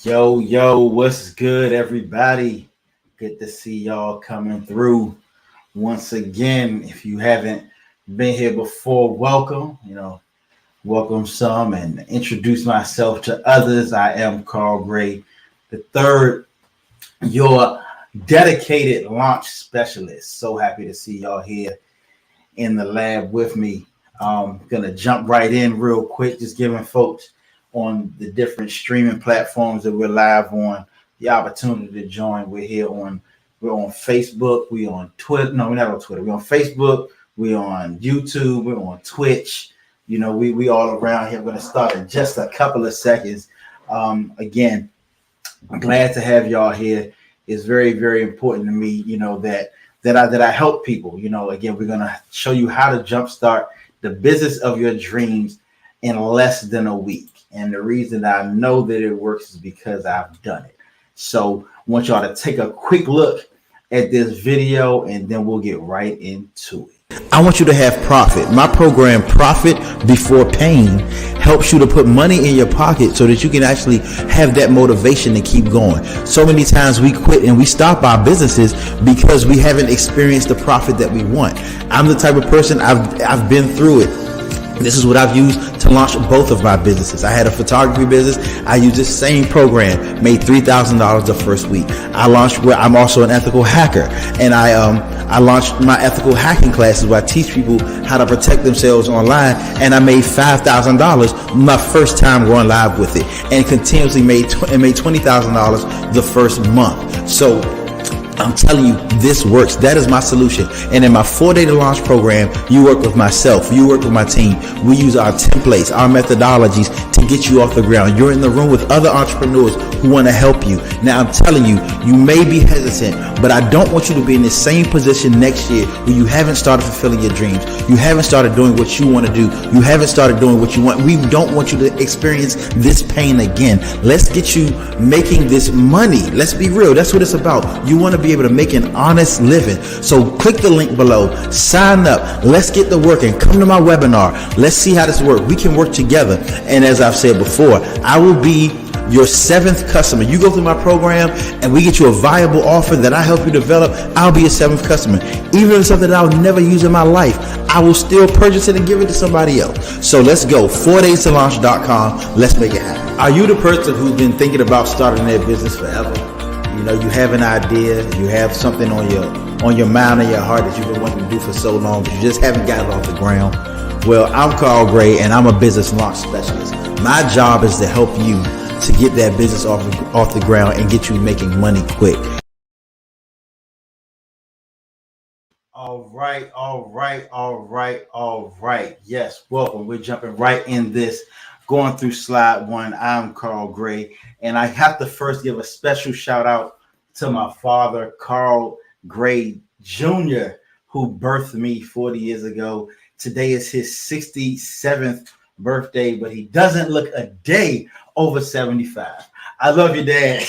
Yo, what's good, everybody? Good to see y'all coming through once again. If you haven't been here before, welcome. Welcome some and introduce myself to others. I am Carl Gray, the third, your dedicated launch specialist. So happy to see y'all here in the lab with me. Gonna jump right in real quick, just giving folks on the different streaming platforms that we're live on the opportunity to join. We're on Facebook, we're on Twitter. No, we're not on Twitter. We're on Facebook, we're on YouTube, we're on Twitch. We all around here. We're gonna start in just a couple of seconds. Again, I'm glad to have y'all here. It's very, very important to me, that I help people. Again, we're gonna show you how to jumpstart the business of your dreams in less than a week. And the reason I know that it works is because I've done it. So I want y'all to take a quick look at this video and then we'll get right into it. I want you to have profit. My program, Profit Before Pain, helps you to put money in your pocket so that you can actually have that motivation to keep going. So many times we quit and we stop our businesses because we haven't experienced the profit that we want. I'm the type of person, I've been through it. This is what I've used to launch both of my businesses. I had a photography business. I used this same program, made $3,000 the first week. I'm also an ethical hacker, and I launched my ethical hacking classes where I teach people how to protect themselves online, and I made $5,000 my first time going live with it, and continuously made $20,000 the first month. So I'm telling you, this works. That is my solution. And in my 4-day to launch program, you work with myself, you work with my team. We use our templates, our methodologies to get you off the ground. You're in the room with other entrepreneurs who want to help you. Now, I'm telling you, you may be hesitant, but I don't want you to be in the same position next year where you haven't started fulfilling your dreams. You haven't started doing what you want to do. You haven't started doing what you want. We don't want you to experience this pain again. Let's get you making this money. Let's be real. That's what it's about. You want to be able to make an honest living. So click the link below, sign up. Let's get to work and come to my webinar. Let's see how this works. We can work together. And as I've said before, I will be your 7th customer. You go through my program and we get you a viable offer that I help you develop. I'll be your 7th customer. Even if it's something that I'll never use in my life, I will still purchase it and give it to somebody else. So let's go. 4daystoLaunch.com. Let's make it happen. Are you the person who's been thinking about starting their business forever? You have an idea, you have something on your mind and your heart that you've been wanting to do for so long, but you just haven't got it off the ground. Well, I'm Carl Gray, and I'm a business launch specialist. My job is to help you to get that business off the ground and get you making money quick. All right. Yes, welcome. We're jumping right in this. Going through slide 1, I'm Carl Gray, and I have to first give a special shout out to my father, Carl Gray Jr., who birthed me 40 years ago. Today is his 67th birthday, but he doesn't look a day over 75. I love your dad.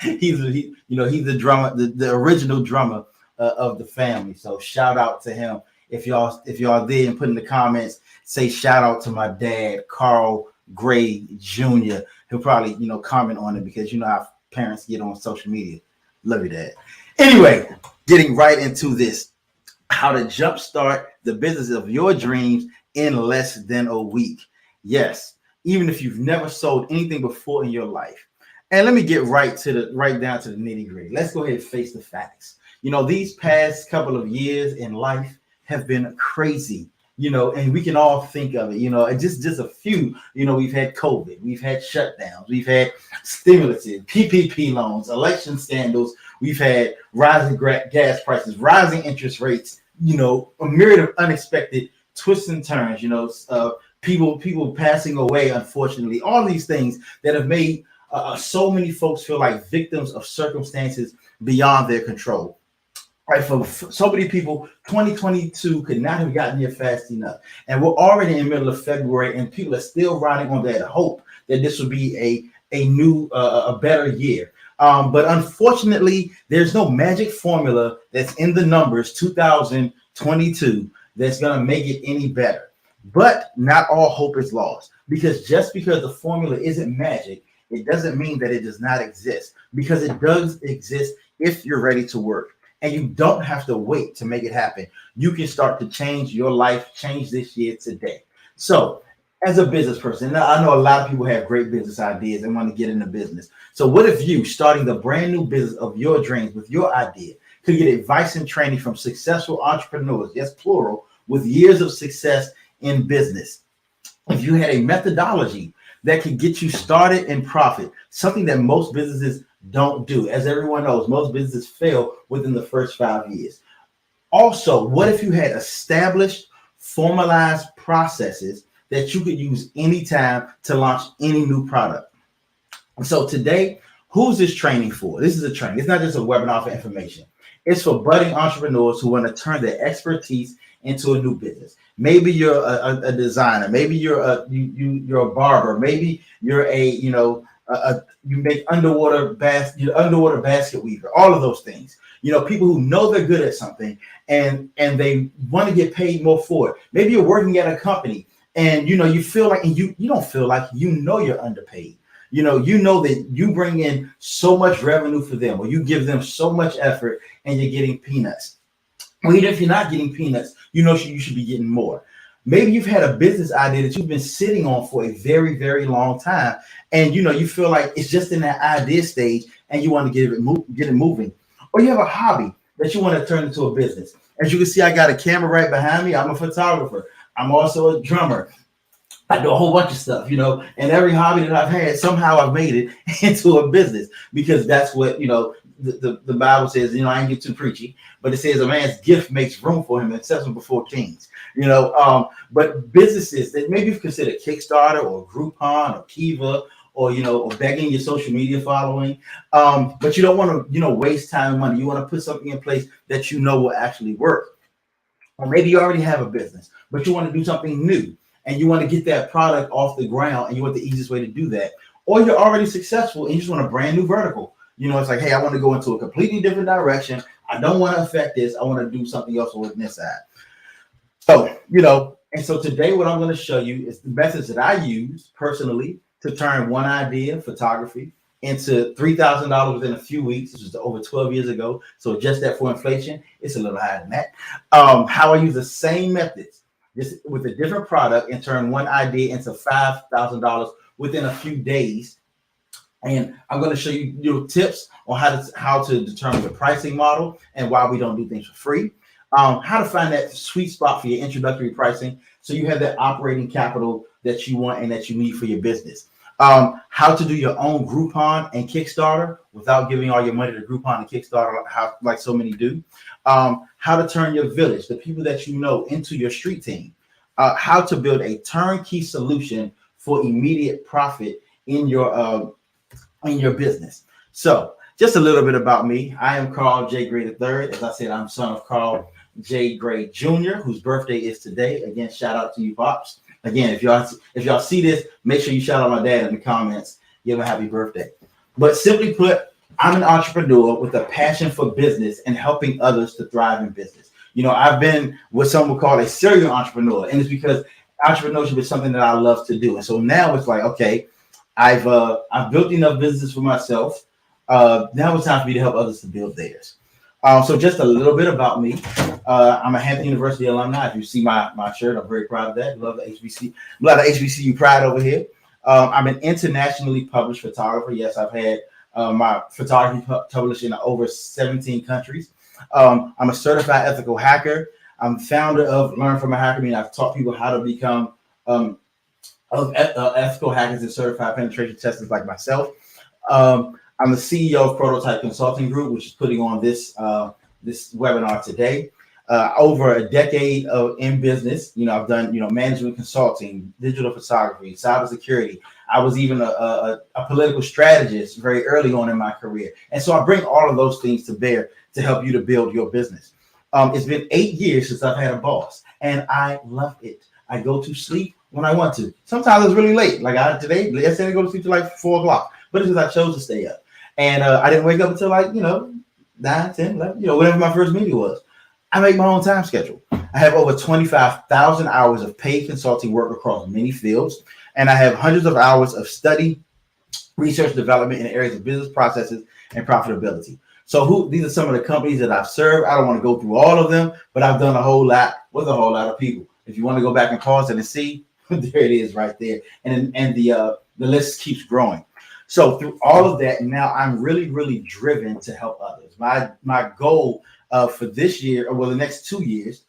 He's the drummer, the original drummer of the family. So shout out to him. If y'all there and put in the comments, say shout out to my dad, Carl Gray Jr. He'll probably, comment on it because you know how parents get on social media. Love you, Dad. Anyway, getting right into this, how to jumpstart the business of your dreams in less than a week. Yes, even if you've never sold anything before in your life. And let me get right down to the nitty gritty. Let's go ahead and face the facts. These past couple of years in life have been crazy. And we can all think of it, and just a few, we've had COVID, we've had shutdowns, we've had stimulus, PPP loans, election scandals, we've had rising gas prices, rising interest rates, a myriad of unexpected twists and turns, people passing away, unfortunately, all these things that have made so many folks feel like victims of circumstances beyond their control. Right, for so many people, 2022 could not have gotten here fast enough. And we're already in the middle of February, and people are still riding on that hope that this will be a new, a better year. But unfortunately, there's no magic formula that's in the numbers 2022 that's going to make it any better. But not all hope is lost, because just because the formula isn't magic, it doesn't mean that it does not exist, because it does exist if you're ready to work. And you don't have to wait to make it happen. You can start to change your life, change this year today. So, as a business person, now I know a lot of people have great business ideas and want to get into business. So, what if you, starting the brand new business of your dreams with your idea, could get advice and training from successful entrepreneurs, yes, plural, with years of success in business? If you had a methodology that could get you started and profit, something that most businesses don't do. As everyone knows, most businesses fail within the first 5 years. Also, what if you had established, formalized processes that you could use anytime to launch any new product? So today, who's this training for? This is a training. It's not just a webinar for information. It's for budding entrepreneurs who want to turn their expertise into a new business. Maybe you're a designer. Maybe you're a barber. Maybe you're you make underwater basket weaver. All of those things. People who know they're good at something and they want to get paid more for it. Maybe you're working at a company and you feel like, and you don't feel like, you're underpaid. You know that you bring in so much revenue for them, or you give them so much effort and you're getting peanuts. Well, even if you're not getting peanuts, you should be getting more. Maybe you've had a business idea that you've been sitting on for a very, very long time. And, you feel like it's just in that idea stage and you want to get it moving. Or you have a hobby that you want to turn into a business. As you can see, I got a camera right behind me. I'm a photographer. I'm also a drummer. I do a whole bunch of stuff, and every hobby that I've had, somehow I've made it into a business, because that's what, the Bible says. I ain't get too preachy, but it says a man's gift makes room for him and sets him before kings, but businesses that maybe you've considered Kickstarter or Groupon or Kiva or begging your social media following, but you don't want to, waste time and money. You want to put something in place that will actually work. Or maybe you already have a business, but you want to do something new. And you want to get that product off the ground, and you want the easiest way to do that. Or you're already successful and you just want a brand new vertical. It's like, hey, I want to go into a completely different direction. I don't want to affect this. I want to do something else on this side. So, and so today what I'm going to show you is the methods that I use personally to turn one idea, photography, into $3,000 within a few weeks. This was over 12 years ago. So just that for inflation, it's a little higher than that. How I use the same methods, just with a different product, and turn one idea into $5,000 within a few days. And I'm going to show you tips on how to determine the pricing model and why we don't do things for free. How to find that sweet spot for your introductory pricing, so you have that operating capital that you want and that you need for your business. How to do your own Groupon and Kickstarter without giving all your money to Groupon and Kickstarter, like so many do. How to turn your village, the people that you know, into your street team. How to build a turnkey solution for immediate profit in your business. So just a little bit about me. I am Carl J. Gray III. As I said, I'm son of Carl J. Gray Jr., whose birthday is today. Again, shout out to you, Pops. Again, if y'all see this, make sure you shout out my dad in the comments. Give him a happy birthday. But simply put, I'm an entrepreneur with a passion for business and helping others to thrive in business. I've been what some would call a serial entrepreneur, and it's because entrepreneurship is something that I love to do. And so now it's like, okay, I've built enough business for myself. Now it's time for me to help others to build theirs. So just a little bit about me. I'm a Hampton University alumni. If you see my shirt, I'm very proud of that. Love the HBC. A lot of HBCU pride over here. I'm an internationally published photographer. Yes, I've had my photography published in over 17 countries. I'm a certified ethical hacker. I'm founder of Learn From a Hacker. I've taught people how to become ethical hackers and certified penetration testers like myself. I'm the CEO of Prototype Consulting Group, which is putting on this webinar today. Over a decade in business, I've done management consulting, digital photography, cybersecurity. I was even a political strategist very early on in my career, and so I bring all of those things to bear to help you to build your business. It's been 8 years since I've had a boss, and I love it. I go to sleep when I want to. Sometimes it's really late, like yesterday I go to sleep till like 4 o'clock, but it's because I chose to stay up. And I didn't wake up until 9, 10, 11, whatever my first meeting was. I make my own time schedule. I have over 25,000 hours of paid consulting work across many fields, and I have hundreds of hours of study research development in the areas of business processes and profitability. So these are some of the companies that I've served. I don't want to go through all of them, but I've done a whole lot with a whole lot of people. If you want to go back and pause it and see, there it is right there. And the list keeps growing. So through all of that, now I'm really, really driven to help others. My goal for this year, or well, the next 2 years,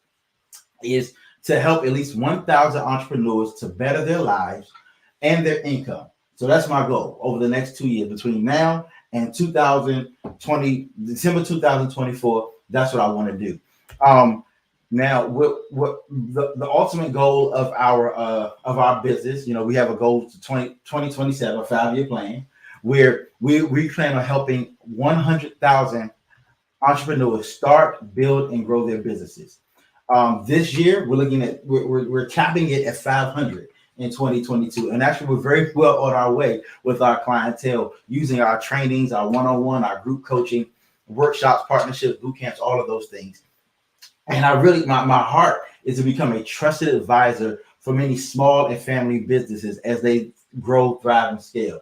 is to help at least 1,000 entrepreneurs to better their lives and their income. So that's my goal over the next 2 years, between now and 2020, December 2024. That's what I want to do. Now, what the ultimate goal of our business, we have a goal to 2027, a 5-year plan, where we plan on helping 100,000 entrepreneurs start, build, and grow their businesses. This year, we're capping it at 500 in 2022, and actually we're very well on our way with our clientele, using our trainings, our one-on-one, our group coaching, workshops, partnerships, boot camps, all of those things. And I really, my heart is to become a trusted advisor for many small and family businesses as they grow, thrive, and scale.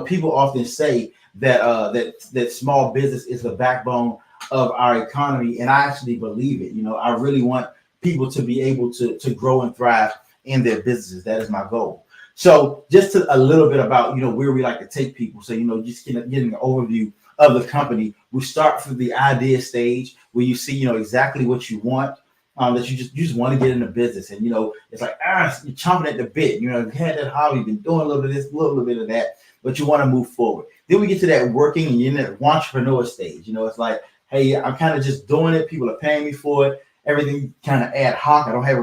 People often say that small business is the backbone of our economy, and I actually believe it. I really want people to be able to grow and thrive in their businesses. That is my goal. So just a little bit about where we like to take people. So just getting an overview of the company. We start from the idea stage where you see exactly what you want, that you just want to get into business, and it's like you're chomping at the bit. You had that hobby, you've been doing a little bit of this, a little bit of that, but you want to move forward. Then we get to that working and you're in that entrepreneur stage. It's like, hey, I'm kind of just doing it. People are paying me for it. Everything kind of ad hoc. I don't have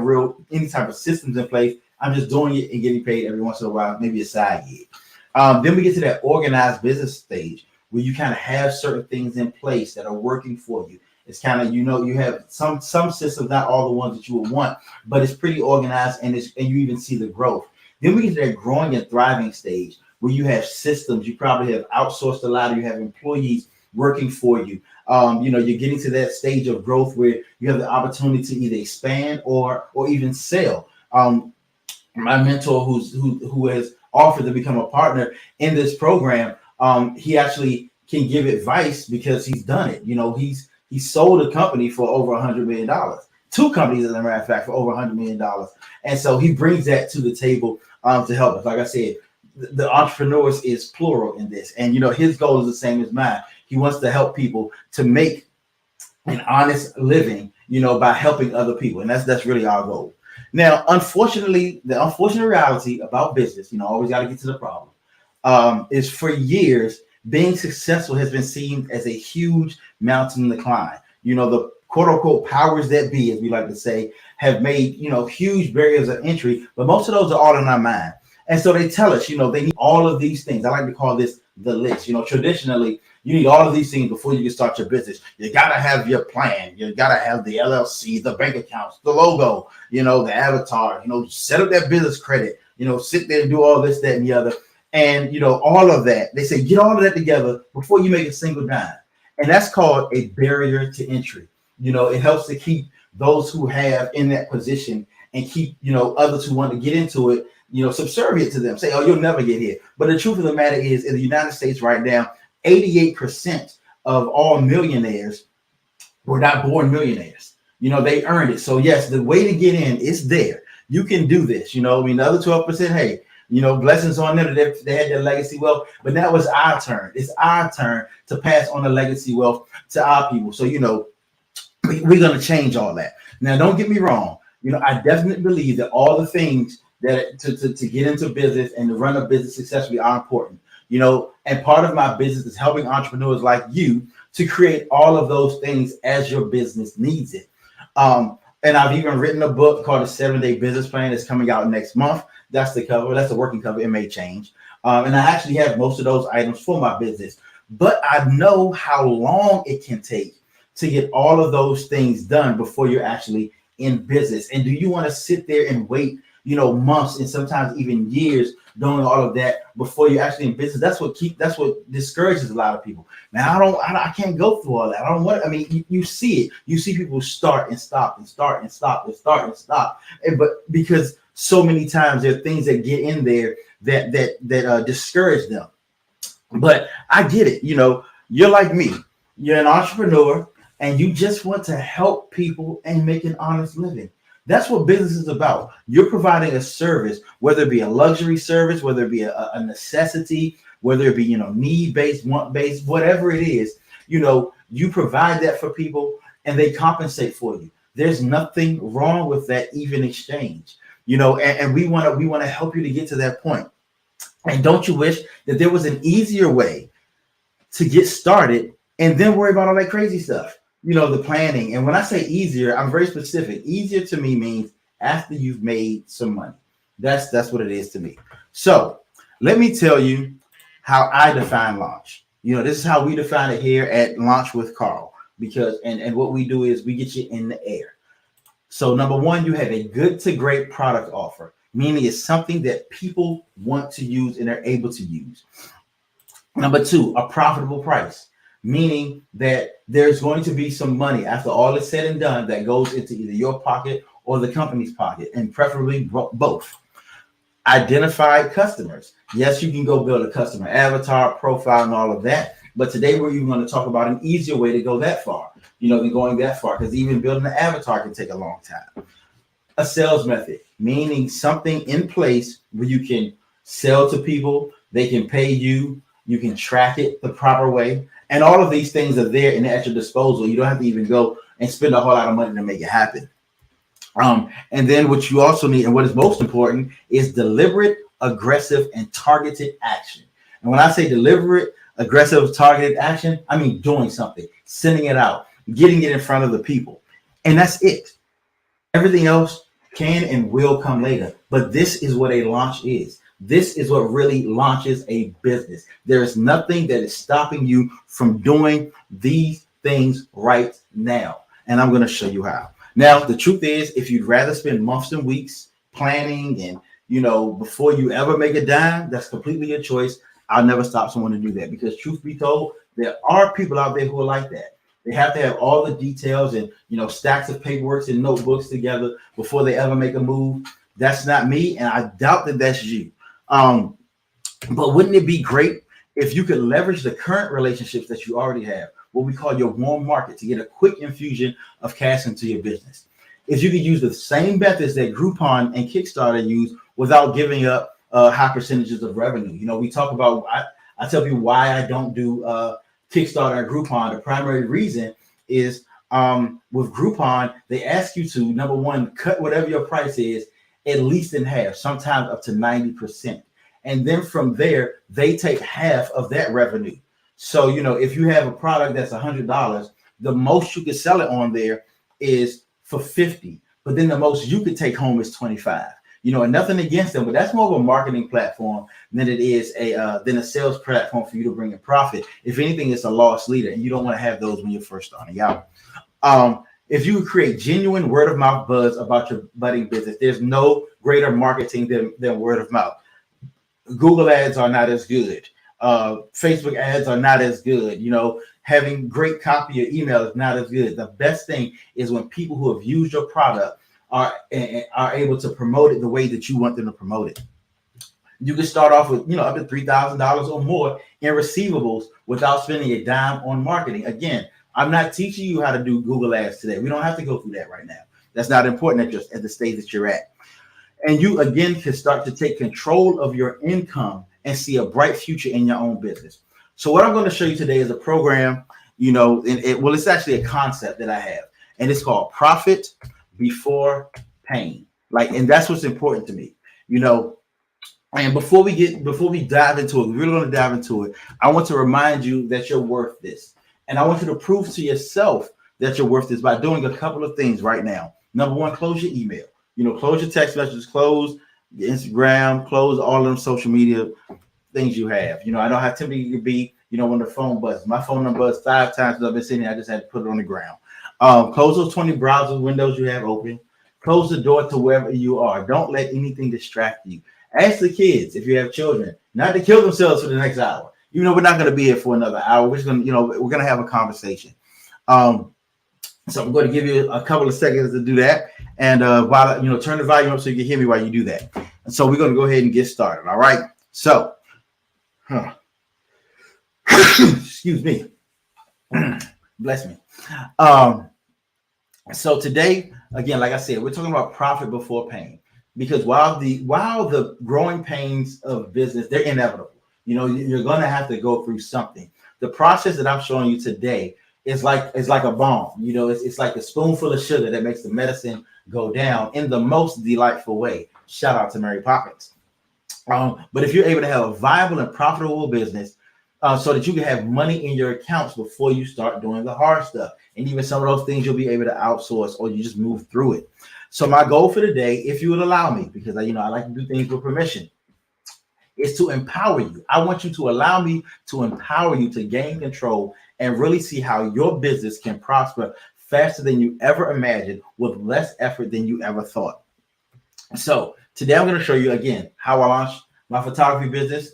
any type of systems in place. I'm just doing it and getting paid every once in a while, maybe a side gig. Then we get to that organized business stage where you kind of have certain things in place that are working for you. It's kind of, you have some systems, not all the ones that you would want, but it's pretty organized, and you even see the growth. Then we get to that growing and thriving stage where you have systems. You probably have outsourced a lot, or you have employees working for you. You're getting to that stage of growth where you have the opportunity to either expand or even sell. My mentor who has offered to become a partner in this program, he actually can give advice because he's done it. He sold a company for over $100 million, 2 companies, as a matter of fact, for over $100 million. And so he brings that to the table to help us. Like I said, the entrepreneurs is plural in this. And, his goal is the same as mine. He wants to help people to make an honest living, by helping other people. And that's really our goal. Now, unfortunately, the unfortunate reality about business, always got to get to the problem, is for years, being successful has been seen as a huge mountain to climb. The quote unquote powers that be, as we like to say, have made, huge barriers of entry, but most of those are all in our mind. And so they tell us, they need all of these things. I like to call this the list. Traditionally, you need all of these things before you can start your business. You got to have your plan. You got to have the LLC, the bank accounts, the logo, the avatar, set up that business credit, sit there and do all this, that, and the other. And, all of that, they say, get all of that together before you make a single dime. And that's called a barrier to entry. It helps to keep those who have in that position and keep, others who want to get into it, subservient to them. Say, oh, you'll never get here. But the truth of the matter is, in the United States right now, 88% of all millionaires were not born millionaires. They earned it. So yes, the way to get in is there. You can do this. The other 12%, hey, blessings on them. They had their legacy wealth, but now it's our turn. It's our turn to pass on the legacy wealth to our people. So, we're going to change all that. Now, don't get me wrong. I definitely believe that all the things that to get into business and to run a business successfully are important. And part of my business is helping entrepreneurs like you to create all of those things as your business needs it. And I've even written a book called The 7-Day Business Plan that's coming out next month. That's the cover. That's the working cover. It may change. And I actually have most of those items for my business. But I know how long it can take to get all of those things done before you're actually in business. And do you want to sit there and wait, months and sometimes even years doing all of that before you're actually in business? That's what discourages a lot of people. Now, I can't go through all that. I don't want. I mean, you see it. You see people start and stop and start and stop and start and stop. But because so many times there are things that get in there that discourage them. But I get it. You're like me. You're an entrepreneur and you just want to help people and make an honest living. That's what business is about. You're providing a service, whether it be a luxury service, whether it be a necessity, whether it be, need based, want based, whatever it is, you provide that for people and they compensate for you. There's nothing wrong with that, even exchange, and we want to help you to get to that point. And don't you wish that there was an easier way to get started and then worry about all that crazy stuff, the planning? And when I say easier, I'm very specific. Easier to me means after you've made some money. That's what it is to me. So let me tell you how I define launch. This is how we define it here at Launch with Carl, because and what we do is we get you in the air. So number one, you have a good to great product offer, meaning it's something that people want to use and are able to use. Number two, a profitable price, meaning that there's going to be some money after all is said and done that goes into either your pocket or the company's pocket, and preferably both. Identified customers. Yes, you can go build a customer avatar, profile, and all of that. But today we're even going to talk about an easier way to go that far, than going that far, because even building an avatar can take a long time. A sales method, meaning something in place where you can sell to people, they can pay you, you can track it the proper way. And all of these things are there and at your disposal. You don't have to even go and spend a whole lot of money to make it happen. And then what you also need, and what is most important, is deliberate, aggressive, and targeted action. And when I say deliberate, aggressive, targeted action, I mean doing something, sending it out, getting it in front of the people. And that's it. Everything else can and will come later. But this is what a launch is. This is what really launches a business. There is nothing that is stopping you from doing these things right now. And I'm going to show you how. Now, the truth is, if you'd rather spend months and weeks planning and, before you ever make a dime, that's completely your choice. I'll never stop someone to do that, because truth be told, there are people out there who are like that. They have to have all the details and, stacks of paperwork and notebooks together before they ever make a move. That's not me, and I doubt that that's you. But wouldn't it be great if you could leverage the current relationships that you already have, what we call your warm market, to get a quick infusion of cash into your business? If you could use the same methods that Groupon and Kickstarter use without giving up high percentages of revenue. We talk about, I tell people why I don't do Kickstarter and Groupon. The primary reason is with Groupon, they ask you to, number one, cut whatever your price is at least in half, sometimes up to 90%. And then from there, they take half of that revenue. So, if you have a product that's $100, the most you could sell it on there is for $50. But then the most you could take home is $25. And nothing against them, but that's more of a marketing platform than it is a sales platform for you to bring in profit. If anything, it's a loss leader, and you don't want to have those when you're first starting out. If you create genuine word of mouth buzz about your budding business, there's no greater marketing than word of mouth. Google ads are not as good. Facebook ads are not as good. Having great copy of email is not as good. The best thing is when people who have used your product are able to promote it the way that you want them to promote it. You can start off with, up to $3,000 or more in receivables without spending a dime on marketing. Again, I'm not teaching you how to do Google ads today. We don't have to go through that right now. That's not important at the stage that you're at. And you, again, can start to take control of your income and see a bright future in your own business. So what I'm going to show you today is a program, it's actually a concept that I have, and it's called Profit Before Pain. And that's what's important to me, And before we dive into it, we're really going to dive into it. I want to remind you that you're worth this. And I want you to prove to yourself that you're worth this by doing a couple of things right now. Number one, close your email. Close your text messages, close your Instagram, close all of them social media things you have. I don't have typically to be, when the phone buzzes. My phone number buzzed 5 times since I've been sitting here. I just had to put it on the ground. Close those 20 browser windows you have open. Close the door to wherever you are. Don't let anything distract you. Ask the kids, if you have children, not to kill themselves for the next hour. We're not going to be here for another hour. We're just going to, we're going to have a conversation. So I'm going to give you a couple of seconds to do that. And while turn the volume up so you can hear me while you do that. And so we're going to go ahead and get started. All right. So, Excuse me. Bless me. So today, again, like I said, we're talking about profit before pain, because while the growing pains of business, they're inevitable. You're going to have to go through something. The process that I'm showing you today is like a bomb. It's like a spoonful of sugar that makes the medicine go down in the most delightful way. Shout out to Mary Poppins. But if you're able to have a viable and profitable business, so that you can have money in your accounts before you start doing the hard stuff, and even some of those things you'll be able to outsource, or you just move through it. So my goal for today, if you would allow me, because I like to do things with permission, is to empower you. I want you to allow me to empower you to gain control and really see how your business can prosper faster than you ever imagined, with less effort than you ever thought. So today I'm going to show you again how I launched my photography business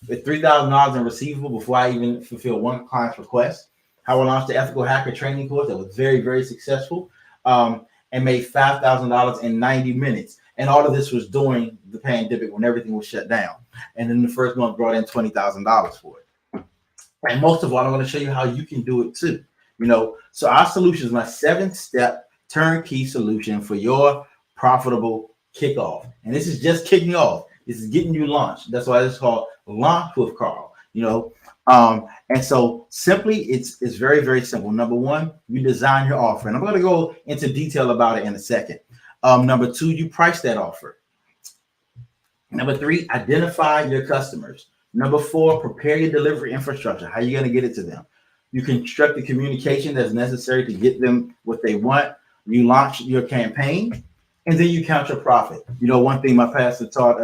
with $3,000 in receivable before I even fulfilled one client's request. How I launched the ethical hacker training course that was very, very successful, and made $5,000 in 90 minutes. And all of this was during the pandemic when everything was shut down. And then the first month brought in $20,000 for it. And most of all, I'm going to show you how you can do it too. So our solution is my 7-step turnkey solution for your profitable kickoff. And this is just kicking off. This is getting you launched. That's why it's called Launch with Carl. And so simply, it's very, very simple. Number one, you design your offer. And I'm going to go into detail about it in a second. Number two, you price that offer. Number three, identify your customers. Number four, prepare your delivery infrastructure. How are you going to get it to them? You construct the communication that's necessary to get them what they want. You launch your campaign, and then you count your profit. One thing my pastor taught,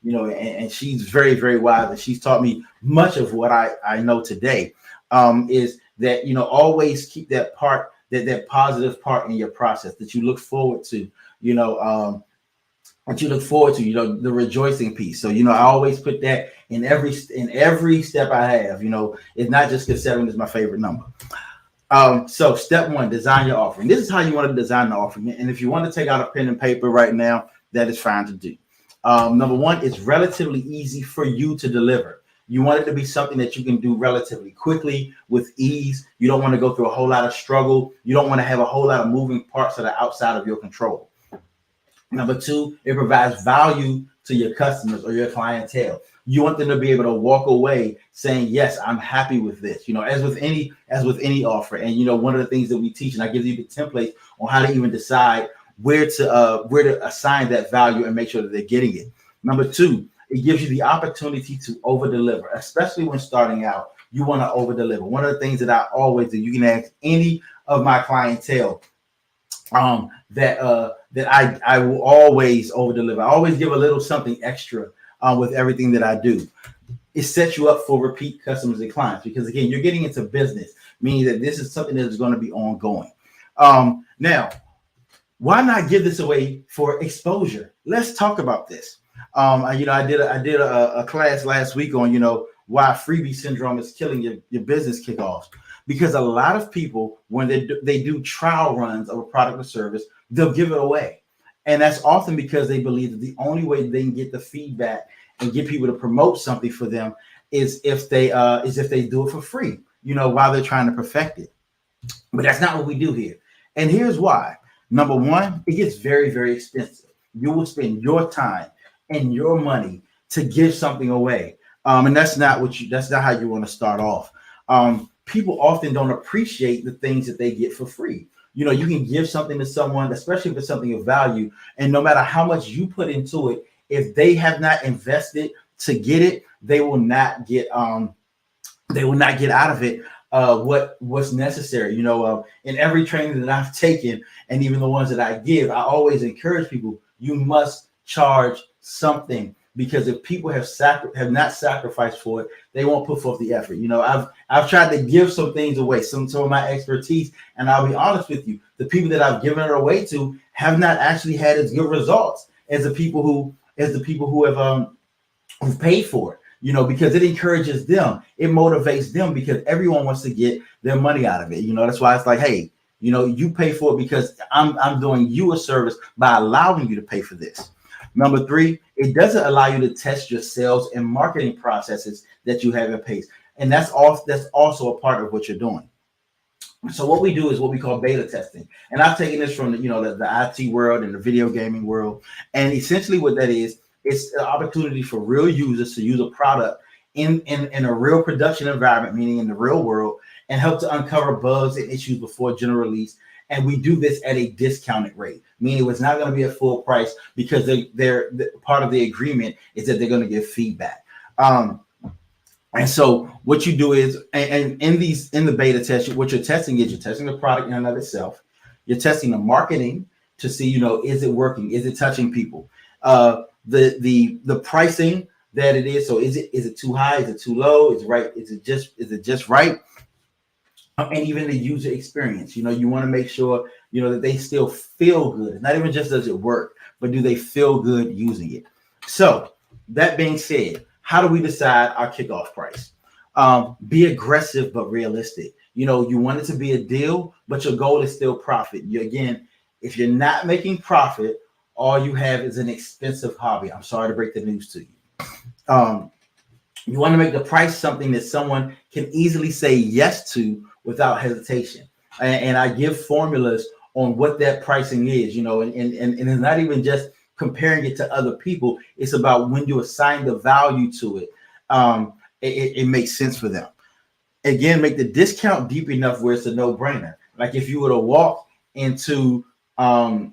and she's very, very wise, and she's taught me much of what I know today, is that, always keep that part, that positive part in your process that you look forward to, the rejoicing piece. So, I always put that in every step I have. It's not just because 7 is my favorite number. So step one, design your offering. This is how you want to design the offering. And if you want to take out a pen and paper right now, that is fine to do. Number one, it's relatively easy for you to deliver. You want it to be something that you can do relatively quickly with ease. You don't want to go through a whole lot of struggle. You don't want to have a whole lot of moving parts that are outside of your control. Number two, it provides value to your customers or your clientele. You want them to be able to walk away saying, yes, I'm happy with this, as with any offer. And, one of the things that we teach, and I give you the template on how to even decide where to assign that value and make sure that they're getting it. Number two, it gives you the opportunity to over deliver, especially when starting out. You want to over deliver. One of the things that I always do, you can ask any of my clientele, that I will always over deliver. I always give a little something extra with everything that I do. It sets you up for repeat customers and clients, because again, you're getting into business, meaning that this is something that is going to be ongoing. Now, why not give this away for exposure? Let's talk about this. I did a class last week on, why freebie syndrome is killing your business kickoffs. Because a lot of people, when they do trial runs of a product or service, they'll give it away. And that's often because they believe that the only way they can get the feedback and get people to promote something for them is if they do it for free, while they're trying to perfect it. But that's not what we do here. And here's why. Number one, it gets very, very expensive. You will spend your time and your money to give something away. And that's not how you want to start off. People often don't appreciate the things that they get for free. You can give something to someone, especially if it's something of value, and no matter how much you put into it, if they have not invested to get it, they will not get out of it what's necessary. In every training that I've taken, and even the ones that I give, I always encourage people, you must charge something. Because if people have not sacrificed for it, they won't put forth the effort. I've tried to give some things away, some of my expertise, and I'll be honest with you, the people that I've given it away to have not actually had as good results as the people who have who've paid for it. Because it encourages them, it motivates them, because everyone wants to get their money out of it. That's why it's like, hey, you pay for it because I'm doing you a service by allowing you to pay for this. Number three, it doesn't allow you to test your sales and marketing processes that you have in place. And that's also a part of what you're doing. So what we do is what we call beta testing. And I've taken this from the IT world and the video gaming world. And essentially what that is, it's an opportunity for real users to use a product in a real production environment, meaning in the real world, and help to uncover bugs and issues before general release. And we do this at a discounted rate, meaning it's not going to be a full price, because they're part of the agreement is that they're going to give feedback. And so what you do is, and in the beta test, what you're testing the product in and of itself. You're testing the marketing to see, is it working? Is it touching people? The pricing that it is. So is it too high? Is it too low? Is it right? Is it just right? And even the user experience, you want to make sure, that they still feel good. Not even just does it work, but do they feel good using it? So that being said, how do we decide our kickoff price? Be aggressive, but realistic. You want it to be a deal, but your goal is still profit. If you're not making profit, all you have is an expensive hobby. I'm sorry to break the news to you. You want to make the price something that someone can easily say yes to without hesitation. And I give formulas on what that pricing is, and it's not even just comparing it to other people. It's about when you assign the value to it, it makes sense for them. Again, make the discount deep enough where it's a no-brainer. Like if you were to walk into a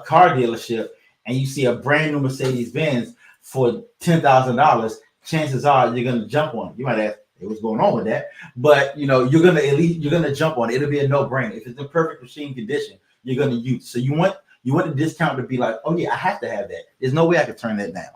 car dealership and you see a brand new Mercedes-Benz for $10,000, chances are you're going to jump on it. You might ask, hey, what's going on with that? But you're going to jump on it. It'll be a no-brainer. If it's in perfect machine condition, you're going to use it. So you want the discount to be like, oh yeah, I have to have that. There's no way I could turn that down.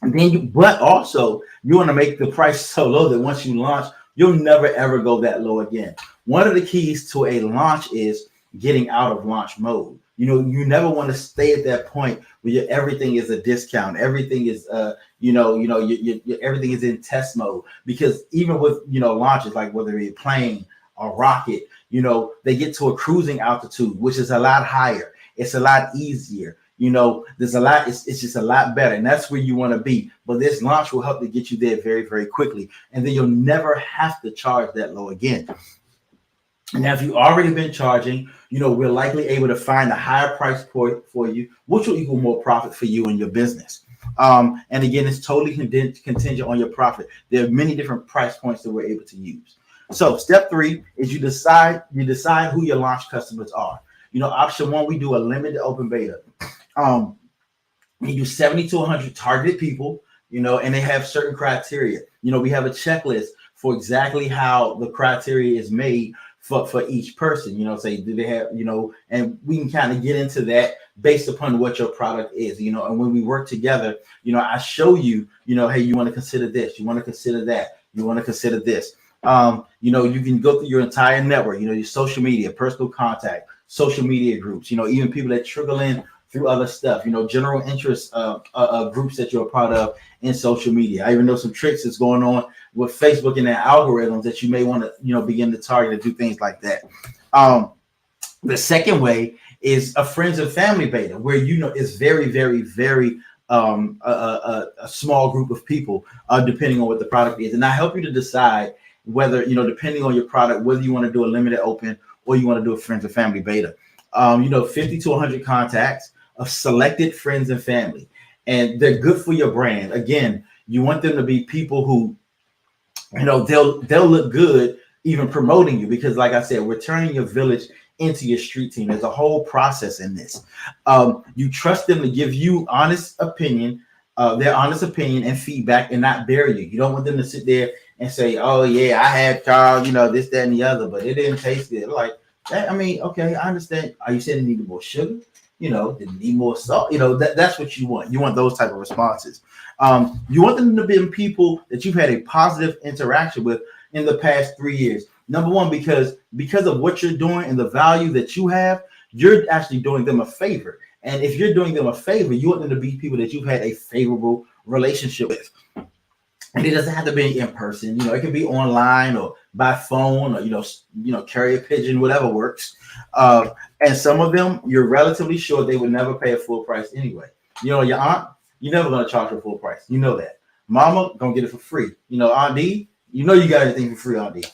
And then but also you want to make the price so low that once you launch, you'll never ever go that low again. One of the keys to a launch is getting out of launch mode. You never want to stay at that point where everything is a discount. Everything is everything is in test mode, because even with launches, like whether it's a plane or rocket, they get to a cruising altitude, which is a lot higher. It's a lot easier. There's a lot. It's just a lot better, and that's where you want to be. But this launch will help to get you there very, very quickly, and then you'll never have to charge that low again. Now, if you've already been charging, we're likely able to find a higher price point for you, which will equal more profit for you and your business. And again, it's totally contingent on your profit. There are many different price points that we're able to use. So step 3 is you decide who your launch customers are. Option 1, we do a limited open beta. You do 70 to 100 targeted people, and they have certain criteria. We have a checklist for exactly how the criteria is made for each person. Say, do they have, and we can kind of get into that based upon what your product is, and when we work together, I show you, hey, you want to consider this, you want to consider that, you want to consider this. You can go through your entire network, your social media, personal contact, social media groups, even people that trickle in through other stuff, general interest groups that you're a part of in social media. I even know some tricks that's going on with Facebook and their algorithms that you may want to, begin to target and do things like that. The second way is a friends and family beta, where it's very, very, very a small group of people, depending on what the product is. And I help you to decide whether, depending on your product, whether you want to do a limited open or you want to do a friends and family beta. 50 to 100 contacts of selected friends and family, and they're good for your brand. Again, you want them to be people who, they'll look good even promoting you, because like I said, we're turning your village into your street team. There's a whole process in this. You trust them to give you their honest opinion and feedback, and not bury you. You don't want them to sit there and say, oh yeah, I had Carl, this, that, and the other, but it didn't taste good. Like, okay, I understand. Are you saying it needed more sugar? Did it need more salt? That's what you want. You want those type of responses. You want them to be people that you've had a positive interaction with in the past 3 years. Number one, because of what you're doing and the value that you have, you're actually doing them a favor. And if you're doing them a favor, you want them to be people that you've had a favorable relationship with. And it doesn't have to be in person. It can be online or by phone or, carrier pigeon, whatever works. And some of them, you're relatively sure they would never pay a full price anyway. Your aunt, you're never going to charge her full price. You know that. Mama gonna get it for free. You know, Aunt D, you know you got everything for free, Aunt D.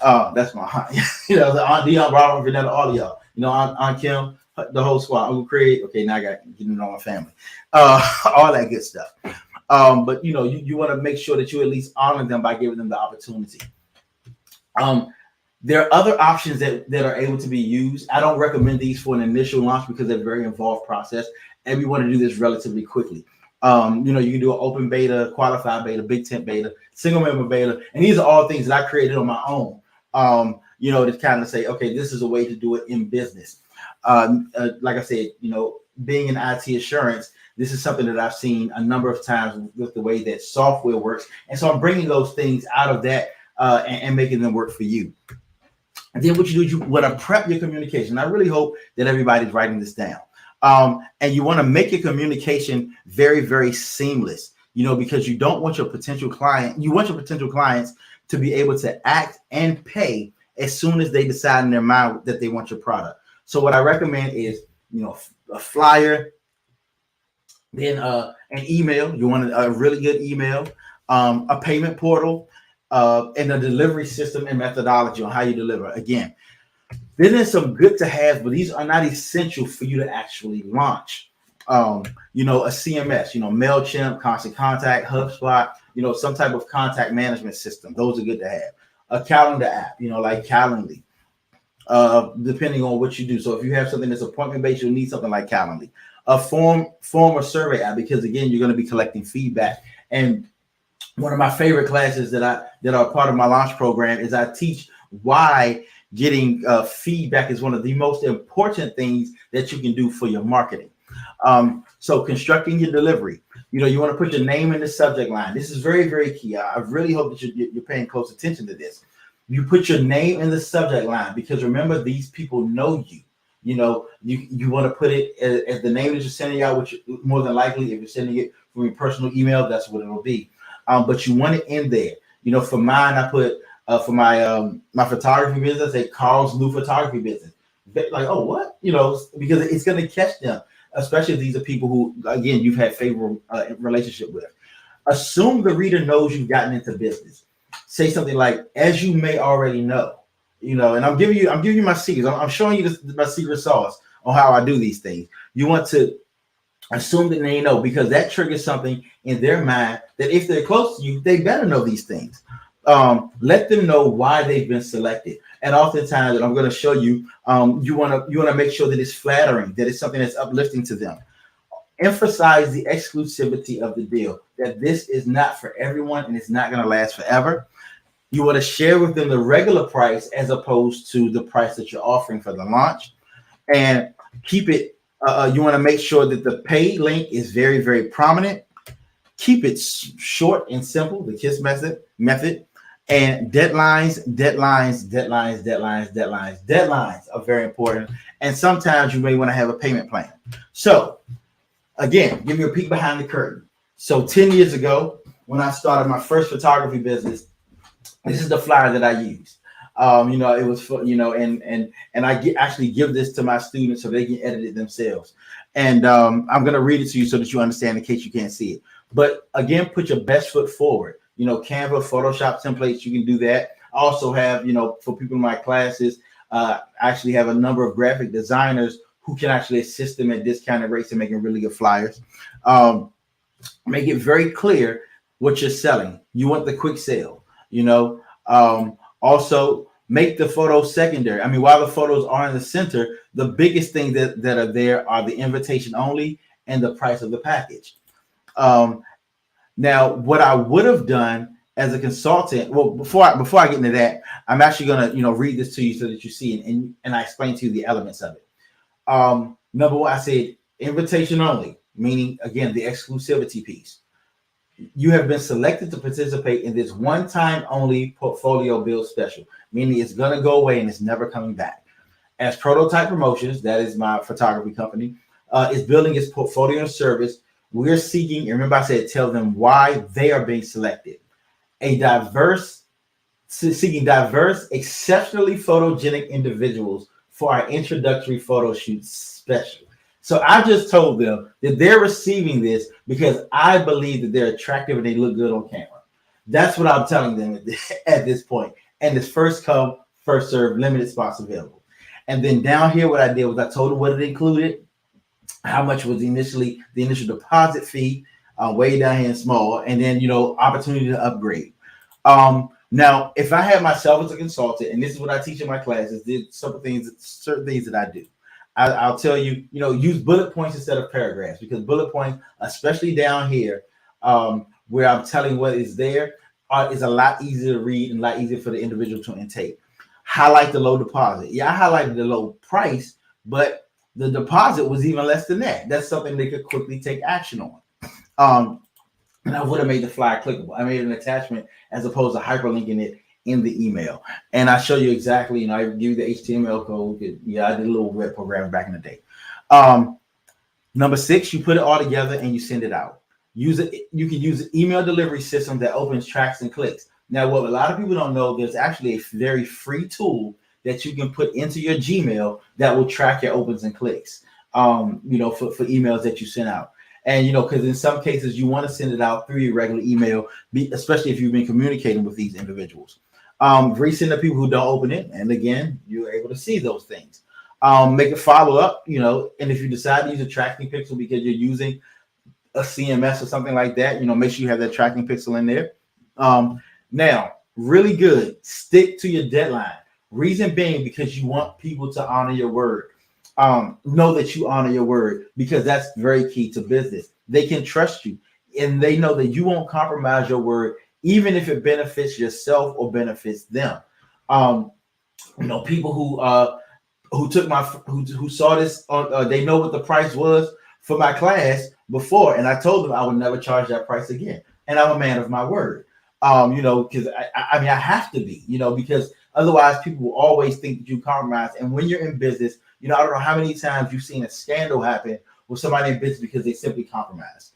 That's my aunt. You know, the Aunt D, Aunt Robert, Vanetta, all of y'all. You know, Aunt Kim, the whole squad. Uncle Craig. Okay, now I got getting on my family. All that good stuff. But you know, you want to make sure that you at least honor them by giving them the opportunity. There are other options that are able to be used. I don't recommend these for an initial launch because they're a very involved process, and we want to do this relatively quickly. You know, you can do an open beta, qualified beta, big tent beta, single member beta, and these are all things that I created on my own. You know, to kind of say, okay, this is a way to do it in business. Like I said, you know, being in IT assurance, this is something that I've seen a number of times with the way that software works, and so I'm bringing those things out of that and making them work for you. And then what you do is you want to prep your communication. I really hope that everybody's writing this down. And you want to make your communication very, very seamless, you know, because you don't want your potential client, you want your potential clients to be able to act and pay as soon as they decide in their mind that they want your product. So what I recommend is, you know, a flyer, then an email. You want a really good email, a payment portal, and a delivery system and methodology on how you deliver. Again, then there's some good to have, but these are not essential for you to actually launch. You know, a CMS, you know, MailChimp, Constant Contact, HubSpot, you know, some type of contact management system. Those are good to have. A calendar app, you know, like Calendly, depending on what you do. So if you have something that's appointment-based, you'll need something like Calendly. A form or survey app, because again, you're going to be collecting feedback. And one of my favorite classes that are part of my launch program is I teach why getting feedback is one of the most important things that you can do for your marketing. So constructing your delivery, you know, you want to put your name in the subject line. This is very, very key. I really hope that you're paying close attention to this. You put your name in the subject line because remember, these people know you. You know, you want to put it as the name that you're sending out, which more than likely, if you're sending it from your personal email, that's what it'll be. But you want it in there. You know, for mine, I put for my my photography business, say Carl's new photography business. Like, oh, what? You know, because it's going to catch them, especially if these are people who, again, you've had favorable relationship with. Assume the reader knows you've gotten into business. Say something like, as you may already know, you know, and I'm giving you my secrets. I'm showing you my secret sauce on how I do these things. You want to assume that they know, because that triggers something in their mind that if they're close to you, they better know these things. Let them know why they've been selected. And oftentimes, and I'm going to show you, you want to make sure that it's flattering, that it's something that's uplifting to them. Emphasize the exclusivity of the deal, that this is not for everyone and it's not going to last forever. You want to share with them the regular price as opposed to the price that you're offering for the launch, and keep it. You want to make sure that the pay link is very, very prominent. Keep it short and simple, the KISS method, and deadlines are very important. And sometimes you may want to have a payment plan. So again, give you a peek behind the curtain. So 10 years ago, when I started my first photography business, this is the flyer that I used. You know, it was for, you know, and I actually give this to my students so they can edit it themselves. And I'm going to read it to you so that you understand in case you can't see it. But again, put your best foot forward. You know, Canva, Photoshop templates, you can do that. I also have, you know, for people in my classes, I actually have a number of graphic designers who can actually assist them at discounted rates and making really good flyers. Make it very clear what you're selling. You want the quick sale, you know. Also, make the photos secondary. I mean, while the photos are in the center, the biggest thing that are there are the invitation only and the price of the package. Now, what I would have done as a consultant, well, before I get into that, I'm actually going to, you know, read this to you so that you see it, and I explain to you the elements of it. Number one, I said invitation only, meaning, again, the exclusivity piece. You have been selected to participate in this one-time only portfolio build special, meaning it's going to go away and it's never coming back. As Prototype Promotions, that is my photography company, is building its portfolio and service, we're seeking, and remember I said, tell them why they are being selected. Seeking diverse, exceptionally photogenic individuals for our introductory photo shoot special. So I just told them that they're receiving this because I believe that they're attractive and they look good on camera. That's what I'm telling them at this point. And it's first come, first serve, limited spots available. And then down here, what I did was I told them what it included, how much was the initial deposit fee, way down here in small, and then opportunity to upgrade. Now, if I had myself as a consultant, and this is what I teach in my classes, there's certain things that I do. I'll tell you, use bullet points instead of paragraphs, because bullet points, especially down here, where I'm telling what is there, is a lot easier to read and a lot easier for the individual to intake. Highlight the low deposit. Yeah, I highlighted the low price, but the deposit was even less than that. That's something they could quickly take action on. And I would have made the flyer clickable. I made an attachment as opposed to hyperlinking it in the email. And I show you exactly, I give you the HTML code. Yeah, I did a little web program back in the day. Number 6, you put it all together and you send it out. You can use an email delivery system that opens tracks and clicks. Now, what a lot of people don't know, there's actually a very free tool that you can put into your Gmail that will track your opens and clicks, for emails that you send out. And, because in some cases you want to send it out through your regular email, especially if you've been communicating with these individuals. Resend to people who don't open it. And again, you're able to see those things. Make it follow up, and if you decide to use a tracking pixel because you're using a CMS or something like that, make sure you have that tracking pixel in there. Now, really good. Stick to your deadline. Reason being, because you want people to honor your word. Know that you honor your word, because that's very key to business. They can trust you, and they know that you won't compromise your word, even if it benefits yourself or benefits them. People who saw this, they know what the price was for my class before, and I told them I would never charge that price again. And I'm a man of my word. Because I have to be, because otherwise people will always think that you compromise. And when you're in business, I don't know how many times you've seen a scandal happen with somebody in business because they simply compromise.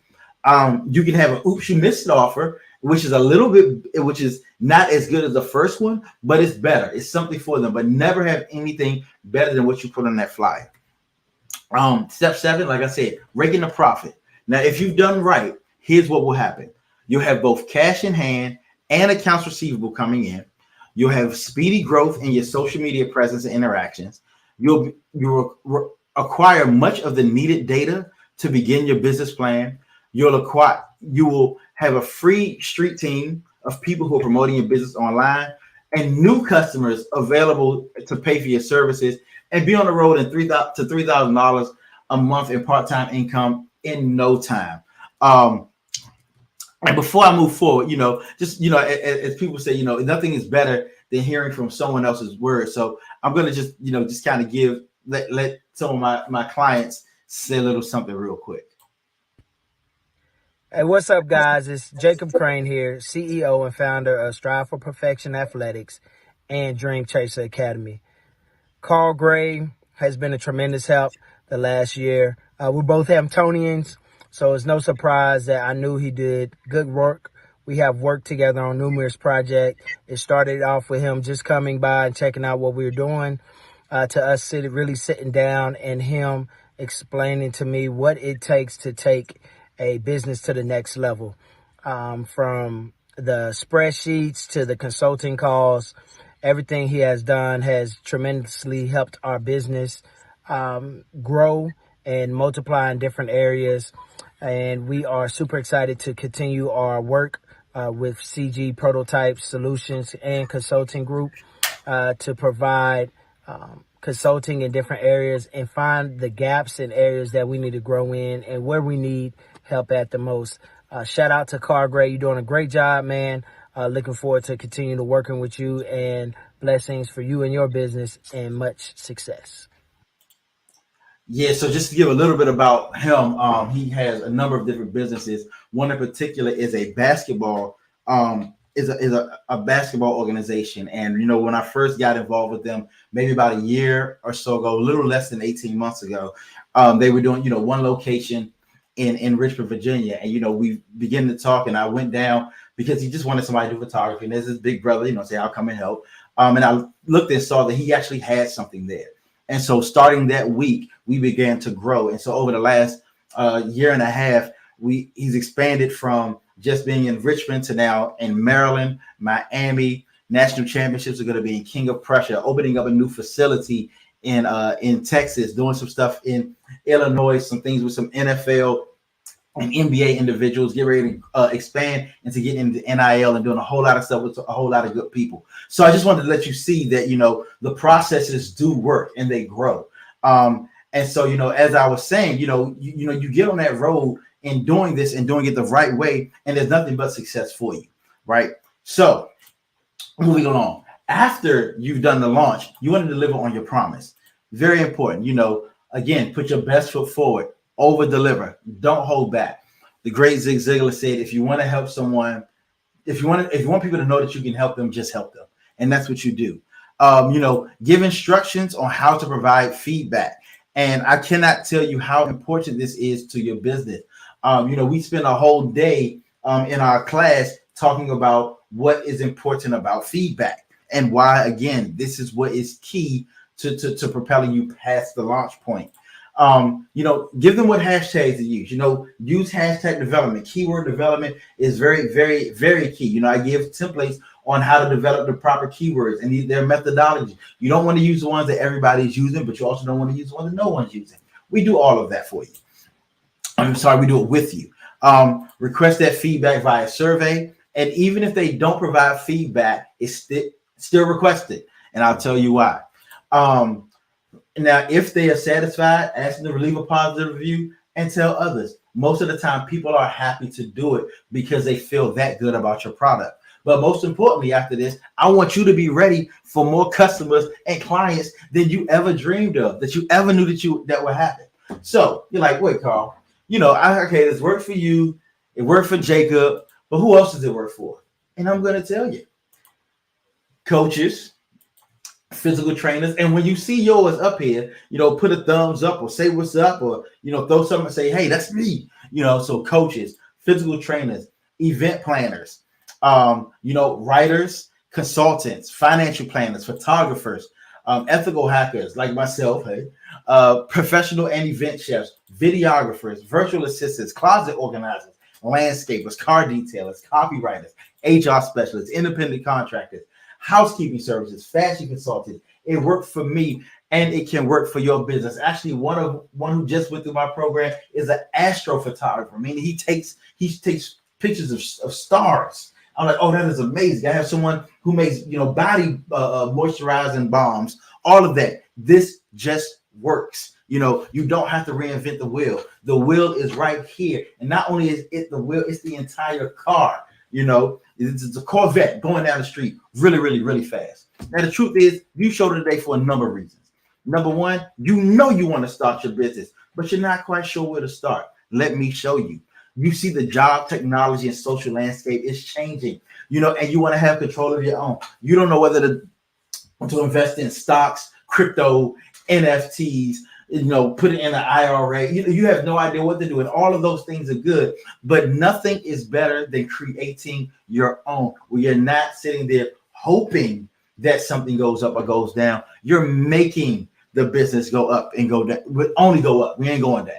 You can have an oops, you missed it offer, which is not as good as the first one, but it's better. It's something for them, but never have anything better than what you put on that flyer. Step 7, like I said, raking the profit. Now, if you've done right, here's what will happen. You'll have both cash in hand and accounts receivable coming in. You'll have speedy growth in your social media presence and interactions. You'll acquire much of the needed data to begin your business plan. You will have a free street team of people who are promoting your business online, and new customers available to pay for your services, and be on the road in $3,000 to $3,000 a month in part-time income in no time. And before I move forward, as people say, nothing is better than hearing from someone else's words. So I'm going to just kind of let some of my clients say a little something real quick. Hey, what's up, guys? It's Jacob Crane here, CEO and founder of Strive for Perfection Athletics and Dream Chaser Academy. Carl Gray has been a tremendous help the last year. We're both Hamptonians, so it's no surprise that I knew he did good work. We have worked together on numerous projects. It started off with him just coming by and checking out what we were doing, to us sitting down and him explaining to me what it takes to take a business to the next level, from the spreadsheets to the consulting calls. Everything he has done has tremendously helped our business grow and multiply in different areas. And we are super excited to continue our work with CG Prototype Solutions and Consulting Group to provide consulting in different areas and find the gaps in areas that we need to grow in and where we need help at the most. Shout out to Carl Gray. You're doing a great job, man. Looking forward to continuing to working with you, and blessings for you and your business and much success. Yeah, so just to give a little bit about him, he has a number of different businesses. One in particular is a basketball, is a basketball organization. And when I first got involved with them, maybe about a year or so ago, a little less than 18 months ago, they were doing one location in Richmond, Virginia, and we began to talk, and I went down because he just wanted somebody to do photography, and there's his big brother, say I'll come and help. And I looked and saw that he actually had something there. And so starting that week, we began to grow. And so over the last year and a half, he's expanded from just being in Richmond to now in Maryland, Miami. National championships are going to be in King of Prussia, opening up a new facility in Texas, doing some stuff in Illinois, some things with some NFL and NBA individuals, get ready to expand and to get into NIL and doing a whole lot of stuff with a whole lot of good people. So I just wanted to let you see that, the processes do work and they grow. And so, as I was saying, you get on that road in doing this and doing it the right way, and there's nothing but success for you, right? So moving along, after you've done the launch, you want to deliver on your promise. Very important. Again, put your best foot forward, over deliver, don't hold back. The great Zig Ziglar said, if you want to help someone, if you want people to know that you can help them, just help them. And that's what you do. Give instructions on how to provide feedback. And I cannot tell you how important this is to your business. We spend a whole day in our class talking about what is important about feedback and why, again, this is what is key to propelling you past the launch point. Give them what hashtags to use. Use hashtag development. Keyword development is very, very, very key. I give templates on how to develop the proper keywords and their methodology. You don't want to use the ones that everybody's using, but you also don't want to use the ones that no one's using. We do all of that for you. We do it with you. Request that feedback via survey. And even if they don't provide feedback, it's still requested. And I'll tell you why. Now, if they are satisfied, ask them to leave a positive review and tell others. Most of the time, people are happy to do it because they feel that good about your product. But most importantly, after this, I want you to be ready for more customers and clients than you ever dreamed of, that you ever knew that would happen. So you're like, wait, Carl, okay, this worked for you. It worked for Jacob, but who else does it work for? And I'm going to tell you, coaches, physical trainers. And when you see yours up here, put a thumbs up or say what's up, or, throw something and say, hey, that's me. So coaches, physical trainers, event planners, writers, consultants, financial planners, photographers, ethical hackers like myself, professional and event chefs, videographers, virtual assistants, closet organizers, landscapers, car detailers, copywriters, HR specialists, independent contractors, housekeeping services, fashion consultants. It worked for me and it can work for your business. Actually, one who just went through my program is an astrophotographer, meaning he takes pictures of stars. I'm like, oh, that is amazing. I have someone who makes, body moisturizing balms, all of that. This just works. You don't have to reinvent the wheel. The wheel is right here. And not only is it the wheel, it's the entire car. It's a Corvette going down the street really, really, really fast. Now, the truth is, you showed it today for a number of reasons. Number one, you want to start your business, but you're not quite sure where to start. Let me show you. You see the job, technology, and social landscape is changing, and you want to have control of your own. You don't know whether to invest in stocks, crypto, NFTs, put it in an IRA. You have no idea what to do. And all of those things are good, but nothing is better than creating your own, where you're not sitting there hoping that something goes up or goes down. You're making the business go up and go down. We only go up. We ain't going down.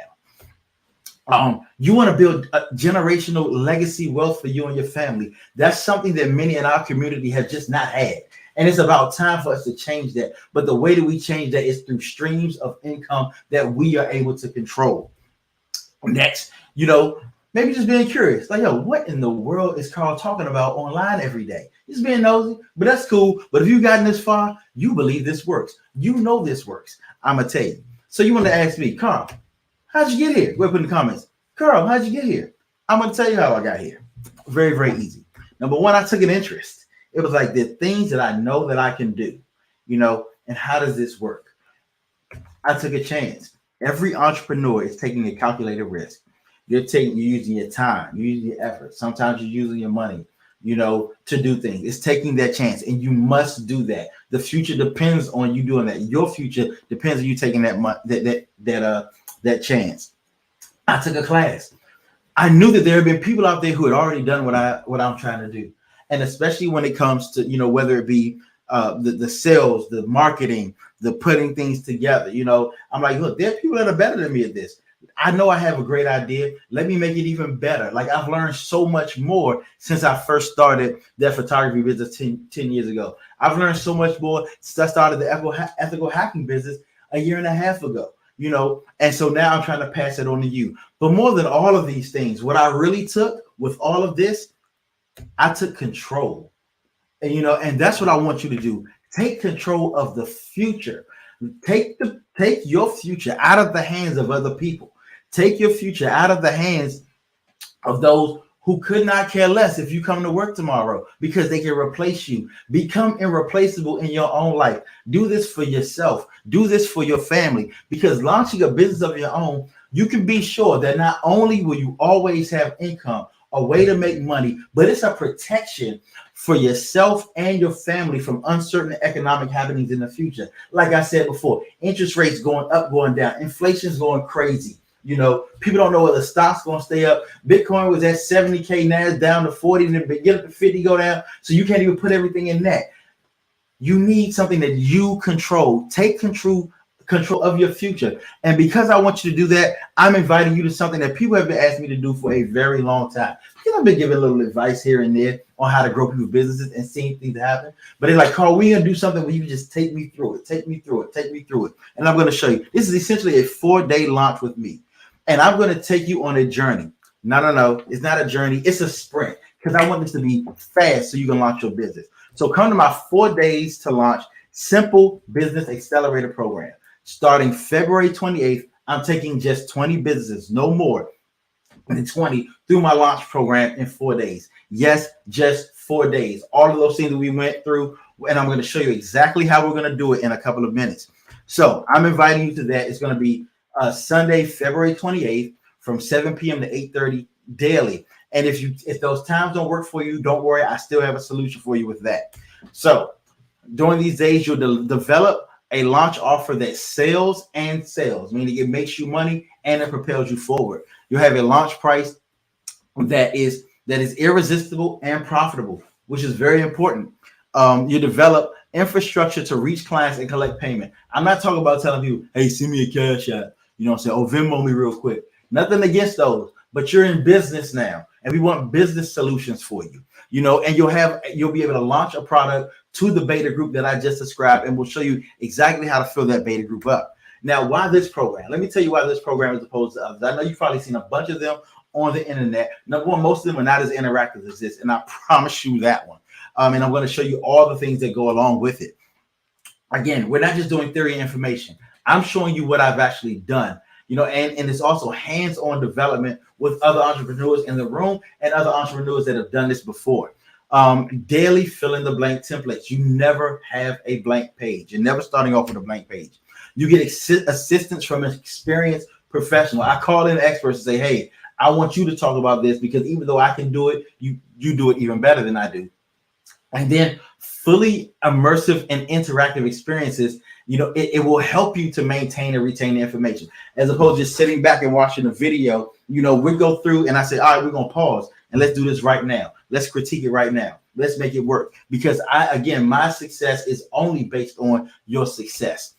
You want to build a generational legacy wealth for you and your family. That's something that many in our community have just not had. And it's about time for us to change that. But the way that we change that is through streams of income that we are able to control. Next, maybe just being curious. Like, what in the world is Carl talking about online every day? Just being nosy, but that's cool. But if you've gotten this far, you believe this works. This works. I'm going to tell you. So you want to ask me, Carl, how'd you get here? Go ahead, put in the comments. Carl, how'd you get here? I'm going to tell you how I got here. Very, very easy. Number one, I took an interest. It was like the things that I know that I can do, and how does this work? I took a chance. Every entrepreneur is taking a calculated risk. You're using your time, you're using your effort. Sometimes you're using your money, to do things. It's taking that chance, and you must do that. The future depends on you doing that. Your future depends on you taking that chance. I took a class. I knew that there had been people out there who had already done what I'm trying to do. And especially when it comes to, whether it be the sales, the marketing, the putting things together. I'm like, look, there are people that are better than me at this. I know I have a great idea. Let me make it even better. Like, I've learned so much more since I first started that photography business 10 years ago. I've learned so much more since I started the ethical hacking business a year and a half ago, and so now I'm trying to pass it on to you. But more than all of these things, what I really took with all of this, I took control. And that's what I want you to do. Take control of the future. Take your future out of the hands of other people. Take your future out of the hands of those who could not care less if you come to work tomorrow, because they can replace you. Become irreplaceable in your own life. Do this for yourself. Do this for your family, because launching a business of your own, you can be sure that not only will you always have income, a way to make money, but it's a protection for yourself and your family from uncertain economic happenings in the future. Like I said before, interest rates going up, going down, inflation's going crazy. People don't know whether stock's going to stay up. Bitcoin was at 70K, now it's down to 40, and then get up to 50, go down. So you can't even put everything in that. You need something that you control. Take control of your future. And because I want you to do that, I'm inviting you to something that people have been asking me to do for a very long time. Because I've been giving a little advice here and there on how to grow people's businesses and seeing things happen. But they're like, Carl, we're going to do something where you can just take me through it. And I'm going to show you. This is essentially a 4-day launch with me. And I'm going to take you on a journey. No. It's not a journey. It's a sprint, because I want this to be fast so you can launch your business. So come to my 4 days to launch simple business accelerator program. Starting February 28th, I'm taking just 20 businesses, no more than 20, through my launch program in 4 days. Yes, just 4 days. All of those things that we went through, and I'm going to show you exactly how we're going to do it in a couple of minutes. So I'm inviting you to that. It's going to be Sunday, February 28th, from 7 p.m. to 8:30 daily. And if those times don't work for you, don't worry. I still have a solution for you with that. So during these days, you'll develop a launch offer that sells, meaning it makes you money and it propels you forward. You'll have a launch price that is irresistible and profitable, which is very important. You develop infrastructure to reach clients and collect payment. I'm not talking about telling people, hey, send me a cash app. Oh, Venmo me real quick. Nothing against those, but you're in business now, and we want business solutions for you. And you'll be able to launch a product to the beta group that I just described, and we'll show you exactly how to fill that beta group up. Now, why this program? Let me tell you why this program is opposed to others. I know you've probably seen a bunch of them on the internet. Number one, most of them are not as interactive as this, and I promise you that one. And I'm going to show you all the things that go along with it. Again, we're not just doing theory and information. I'm showing you what I've actually done, and it's also hands-on development with other entrepreneurs in the room and other entrepreneurs that have done this before. Daily fill in the blank templates. You never have a blank page. You're never starting off with a blank page. You get assistance from an experienced professional. I call in experts and say, hey, I want you to talk about this, because even though I can do it, you do it even better than I do. And then fully immersive and interactive experiences, it will help you to maintain and retain the information, as opposed to just sitting back and watching a video. We go through and I say, all right, we're going to pause and let's do this right now. Let's critique it right now. Let's make it work. Because my success is only based on your success.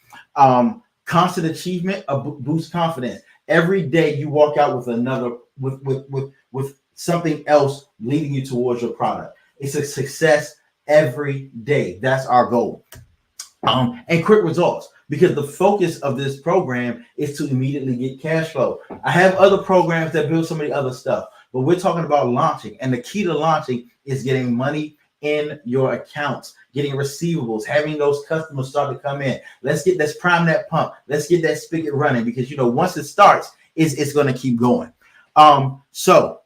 Constant achievement boosts confidence. Every day you walk out with something else leading you towards your product. It's a success every day. That's our goal. And quick results, because the focus of this program is to immediately get cash flow. I have other programs that build some of the other stuff, but we're talking about launching. And the key to launching is getting money in your accounts, getting receivables, having those customers start to come in. Let's prime that pump. Let's get that spigot running, because once it starts, it's going to keep going. So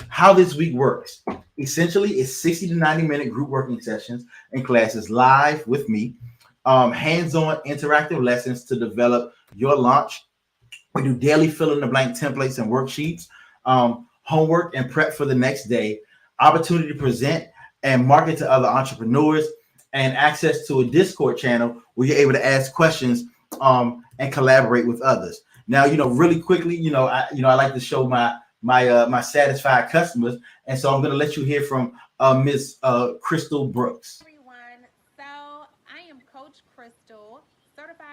how this week works, essentially, it's 60 to 90-minute group working sessions and classes live with me. Hands-on interactive lessons to develop your launch. We do daily fill in the blank templates and worksheets, homework and prep for the next day, opportunity to present and market to other entrepreneurs, and access to a Discord channel where you're able to ask questions and collaborate with others. Now, really quickly, I like to show my satisfied customers, and so I'm going to let you hear from Miss Crystal Brooks. Everyone, so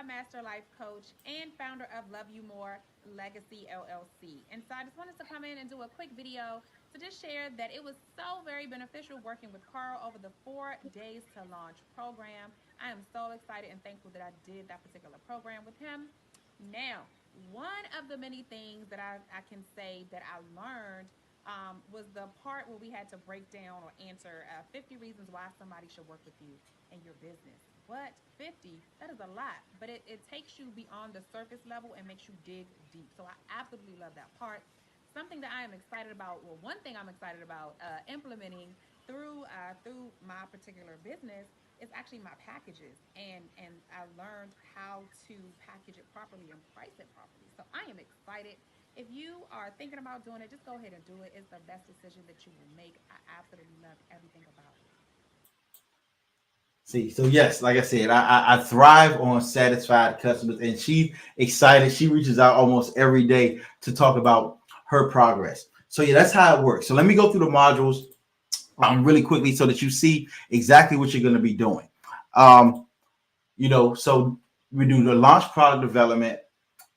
master life coach and founder of Love You More Legacy LLC. And so I just wanted to come in and do a quick video to just share that it was so very beneficial working with Carl over the 4 days to launch program. I am so excited and thankful that I did that particular program with him. Now, one of the many things that I can say that I learned was the part where we had to break down or answer 50 reasons why somebody should work with you in your business. What? 50? That is a lot, but it takes you beyond the surface level and makes you dig deep. So I absolutely love that part. Something that I am excited about, well, one thing I'm excited about implementing through my particular business is actually my packages, and I learned how to package it properly and price it properly. So I am excited. If you are thinking about doing it, just go ahead and do it. It's the best decision that you will make. I absolutely love everything about it. See, so yes, like I said, I thrive on satisfied customers, and she's excited. She reaches out almost every day to talk about her progress. So yeah, that's how it works. So let me go through the modules really quickly so that you see exactly what you're going to be doing. So we do the launch product development,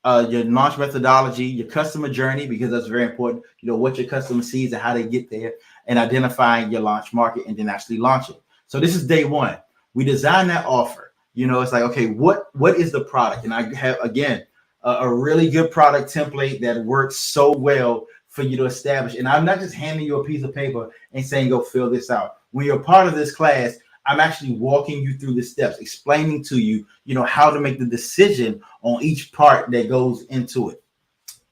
your launch methodology, your customer journey, because that's very important. What your customer sees and how they get there, and identifying your launch market, and then actually launching. So this is day one. We design that offer. It's like, okay, what is the product? And I have, again, a really good product template that works so well for you to establish. And I'm not just handing you a piece of paper and saying, go fill this out. When you're part of this class, I'm actually walking you through the steps, explaining to you, how to make the decision on each part that goes into it.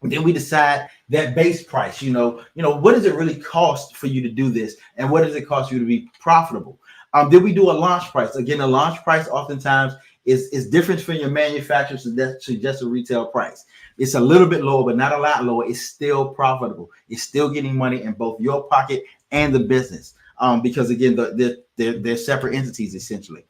And then we decide that base price. What does it really cost for you to do this, and what does it cost you to be profitable? Then we do a launch price. Again, a launch price oftentimes is different from your manufacturer to just a retail price. It's a little bit lower, but not a lot lower. It's still profitable. It's still getting money in both your pocket and the business, because again, they're separate entities essentially.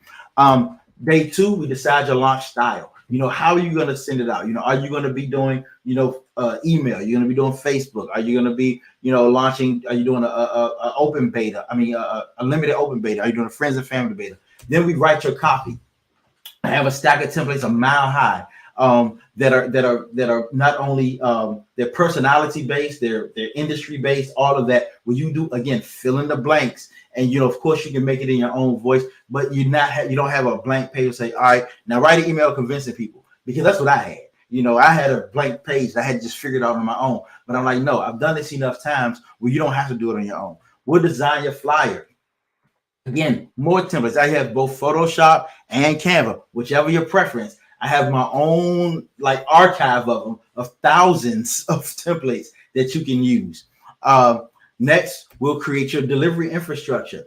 Day two, we decide your launch style. How are you going to send it out? Are you going to be doing, email? You're going to be doing Facebook? Are you going to be, launching? Are you doing a open beta? A limited open beta? Are you doing a friends and family beta? Then we write your copy. I have a stack of templates a mile high that are not only they're personality based, they're industry based, all of that. Where you do, again, fill in the blanks, and of course you can make it in your own voice, but you don't have a blank page to say, all right, now write an email convincing people, because that's what I had. I had a blank page that I had just figured out on my own, but I'm like, no, I've done this enough times where you don't have to do it on your own. We'll design your flyer. Again, more templates. I have both Photoshop and Canva, whichever your preference. I have my own archive of them, of thousands of templates that you can use. Next, we'll create your delivery infrastructure.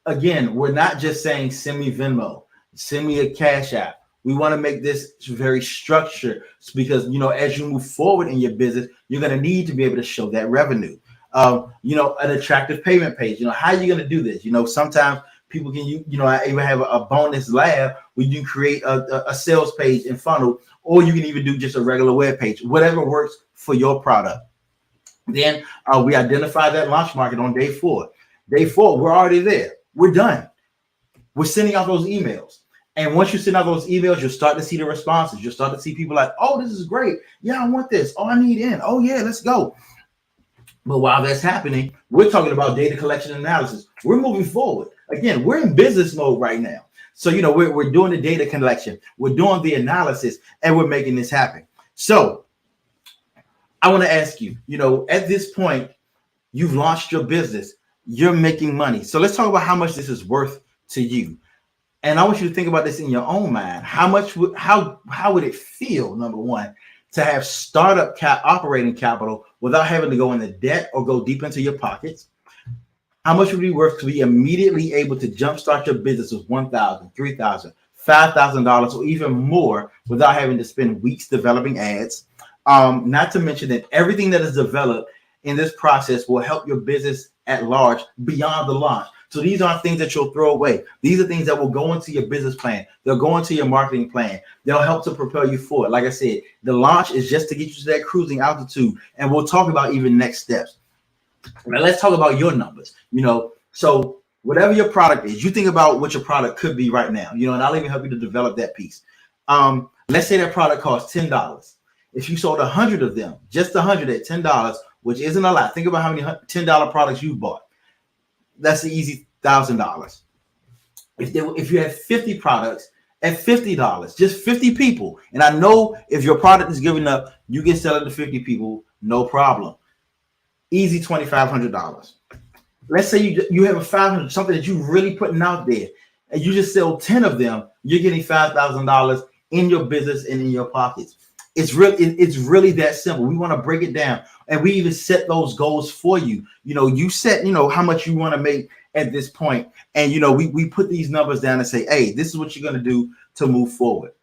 Again, we're not just saying send me Venmo, send me a Cash App. We want to make this very structured, because as you move forward in your business, you're going to need to be able to show that revenue. An attractive payment page. How are you going to do this? Sometimes people can, I even have a bonus lab where you can create a sales page and funnel, or you can even do just a regular web page, whatever works for your product. Then we identify that launch market on day 4. Day 4, we're already there. We're done. We're sending out those emails. And once you send out those emails, you'll start to see the responses. You'll start to see people like, oh, this is great. Yeah, I want this. Oh, I need in. Oh, yeah, let's go. But while that's happening, we're talking about data collection analysis. We're moving forward. Again, we're in business mode right now. So, we're doing the data collection. We're doing the analysis, and we're making this happen. So I want to ask you, at this point, you've launched your business. You're making money. So let's talk about how much this is worth to you. And I want you to think about this in your own mind. How would it feel, number one, to have startup operating capital without having to go into debt or go deep into your pockets? How much would it be worth to be immediately able to jumpstart your business with $1,000, $3,000, $5,000, or even more without having to spend weeks developing ads? Not to mention that everything that is developed in this process will help your business at large beyond the launch. So these aren't things that you'll throw away. These are things that will go into your business plan. They'll go into your marketing plan. They'll help to propel you forward. Like I said, the launch is just to get you to that cruising altitude. And we'll talk about even next steps. Now let's talk about your numbers. So whatever your product is, you think about what your product could be right now, and I'll even help you to develop that piece. Let's say that product costs $10. If you sold 100 of them, just 100 at $10, which isn't a lot. Think about how many $10 products you bought. That's an easy $1,000. If you had 50 products at $50, just 50 people, and I know if your product is giving up, you can sell it to 50 people, no problem. Easy $2,500. Let's say you have a 500, something that you're really putting out there, and you just sell 10 of them, you're getting $5,000 in your business and in your pockets. It's really that simple. We want to break it down, and we even set those goals for you. You set, how much you want to make at this point, and we put these numbers down and say, hey, this is what you're going to do to move forward.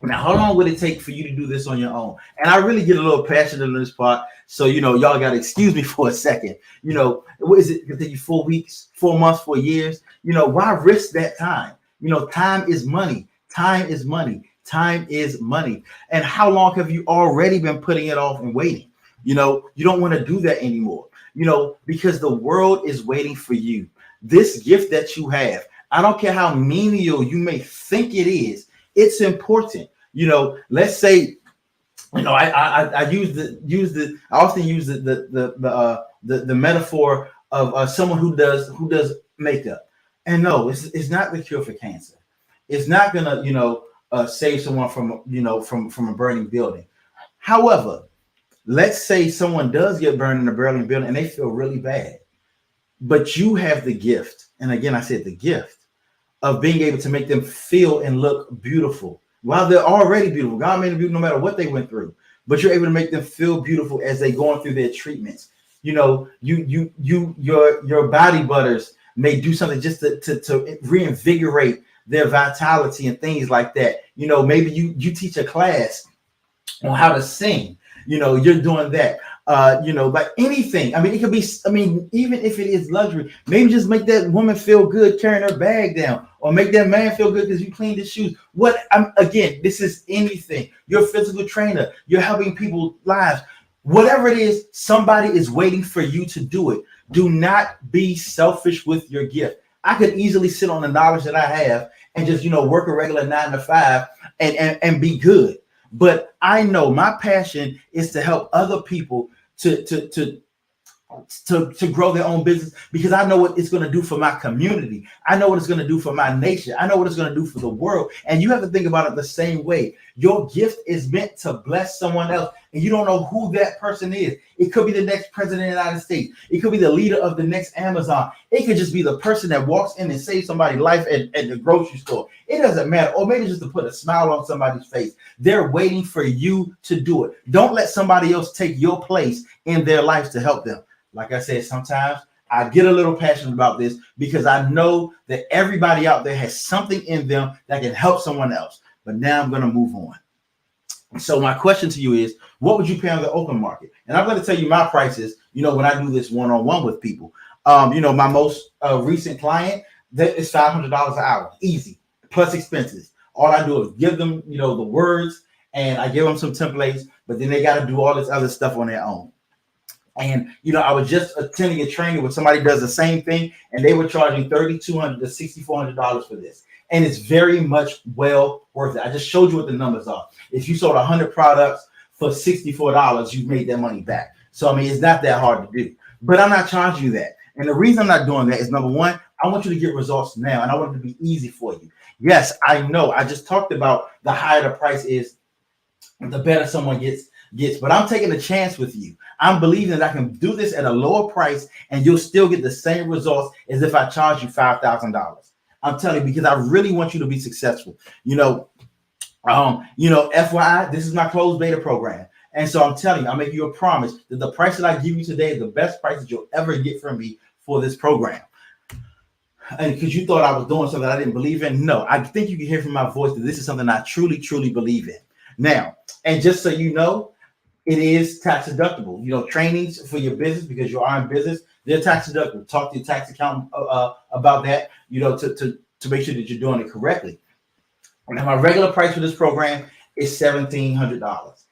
Now, how long would it take for you to do this on your own? And I really get a little passionate on this part, so y'all got to excuse me for a second. What is it? It could take you 4 weeks, 4 months, 4 years. Why risk that time? Time is money. Time is money. Time is money. And how long have you already been putting it off and waiting? You don't want to do that anymore, because the world is waiting for you. This gift that you have, I don't care how menial you may think it is, it's important. Let's say, I often use the metaphor of someone who does makeup. And no, it's not the cure for cancer. It's not gonna, save someone from a burning building. However, let's say someone does get burned in a burning building and they feel really bad, but you have the gift, and again I said the gift of being able to make them feel and look beautiful while they're already beautiful. God made them beautiful no matter what they went through, but you're able to make them feel beautiful as they're going through their treatments. Your body butters may do something just to reinvigorate their vitality and things like that. Maybe you teach a class on how to sing. You're doing that. But anything. It could be. Even if it is luxury, maybe just make that woman feel good carrying her bag down, or make that man feel good because you cleaned his shoes. Again, this is anything. You're a physical trainer. You're helping people's lives. Whatever it is, somebody is waiting for you to do it. Do not be selfish with your gift. I could easily sit on the knowledge that I have and just, work a regular 9 to 5 and be good. But I know my passion is to help other people to grow their own business, because I know what it's going to do for my community. I know what it's going to do for my nation. I know what it's going to do for the world. And you have to think about it the same way. Your gift is meant to bless someone else, and you don't know who that person is. It could be the next president of the United States. It could be the leader of the next Amazon. It could just be the person that walks in and saves somebody's life at the grocery store. It doesn't matter. Or maybe just to put a smile on somebody's face. They're waiting for you to do it. Don't let somebody else take your place in their lives to help them. Like I said, sometimes I get a little passionate about this because I know that everybody out there has something in them that can help someone else. But now I'm going to move on. So my question to you is, what would you pay on the open market? And I'm going to tell you my prices, when I do this one-on-one with people. My most recent client, that is $500 an hour, easy, plus expenses. All I do is give them, the words, and I give them some templates, but then they got to do all this other stuff on their own. And, I was just attending a training where somebody does the same thing, and they were charging $3,200 to $6,400 for this. And it's very much well worth it. I just showed you what the numbers are. If you sold 100 products for $64, you made that money back. So, it's not that hard to do. But I'm not charging you that. And the reason I'm not doing that is, number one, I want you to get results now, and I want it to be easy for you. Yes, I know. I just talked about the higher the price is, the better someone gets. But I'm taking a chance with you. I'm believing that I can do this at a lower price and you'll still get the same results as if I charge you $5,000. I'm telling you, because I really want you to be successful. FYI, this is my closed beta program. And so I'm telling you, I'll make you a promise that the price that I give you today is the best price that you'll ever get from me for this program. And because you thought I was doing something I didn't believe in. No, I think you can hear from my voice that this is something I truly, truly believe in. Now, and just so you know, it is tax deductible. Trainings for your business, because you are in business, they're tax deductible. Talk to your tax accountant about that, to make sure that you're doing it correctly. Now, my regular price for this program is $1,700.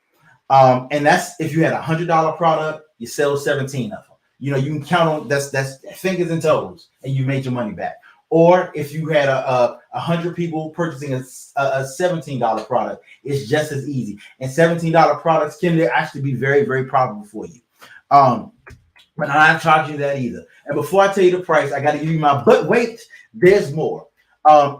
And that's if you had a $100 product, you sell 17 of them. You can count on that's fingers and toes, and you made your money back. Or if you had a 100 people purchasing a $17 product, it's just as easy. And $17 products can actually be very, very profitable for you. But I'm not charging you that either. And before I tell you the price, I got to give you my, but wait, there's more.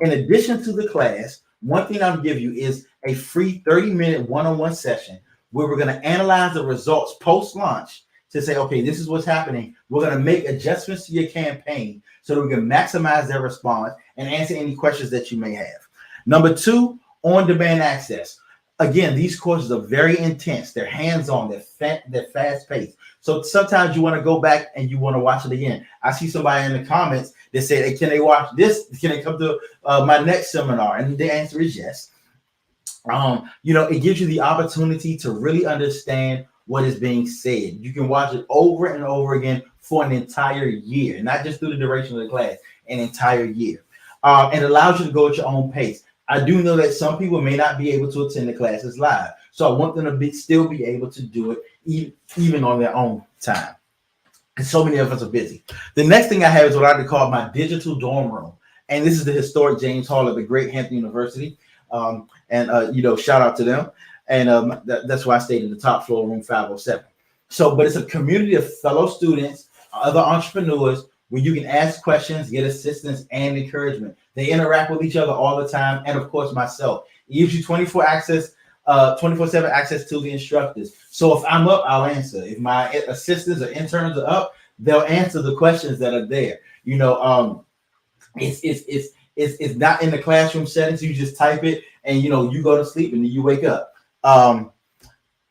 In addition to the class, one thing I'll give you is a free 30-minute one-on-one session where we're going to analyze the results post-launch to say, okay, this is what's happening. We're going to make adjustments to your campaign so that we can maximize their response and answer any questions that you may have. Number 2, on-demand access. Again, these courses are very intense. They're hands-on. They're fast-paced. So sometimes you want to go back and you want to watch it again. I see somebody in the comments that said, hey, can they watch this? Can they come to my next seminar? And the answer is yes. It gives you the opportunity to really understand what is being said. You can watch it over and over again for an entire year, not just through the duration of the class, an entire year. And allows you to go at your own pace. I do know that some people may not be able to attend the classes live. So I want them to still be able to do it even on their own time. And so many of us are busy. The next thing I have is what I like to call my digital dorm room. And this is the historic James Hall at the great Hampton University. Shout out to them. And that's why I stayed in the top floor, room 507. But it's a community of fellow students, other entrepreneurs, where you can ask questions, get assistance, and encouragement. They interact with each other all the time, and of course, myself. It gives you 24/7 access to the instructors. So if I'm up, I'll answer. If my assistants or interns are up, they'll answer the questions that are there. It's not in the classroom setting, so you just type it, and you go to sleep, and then you wake up.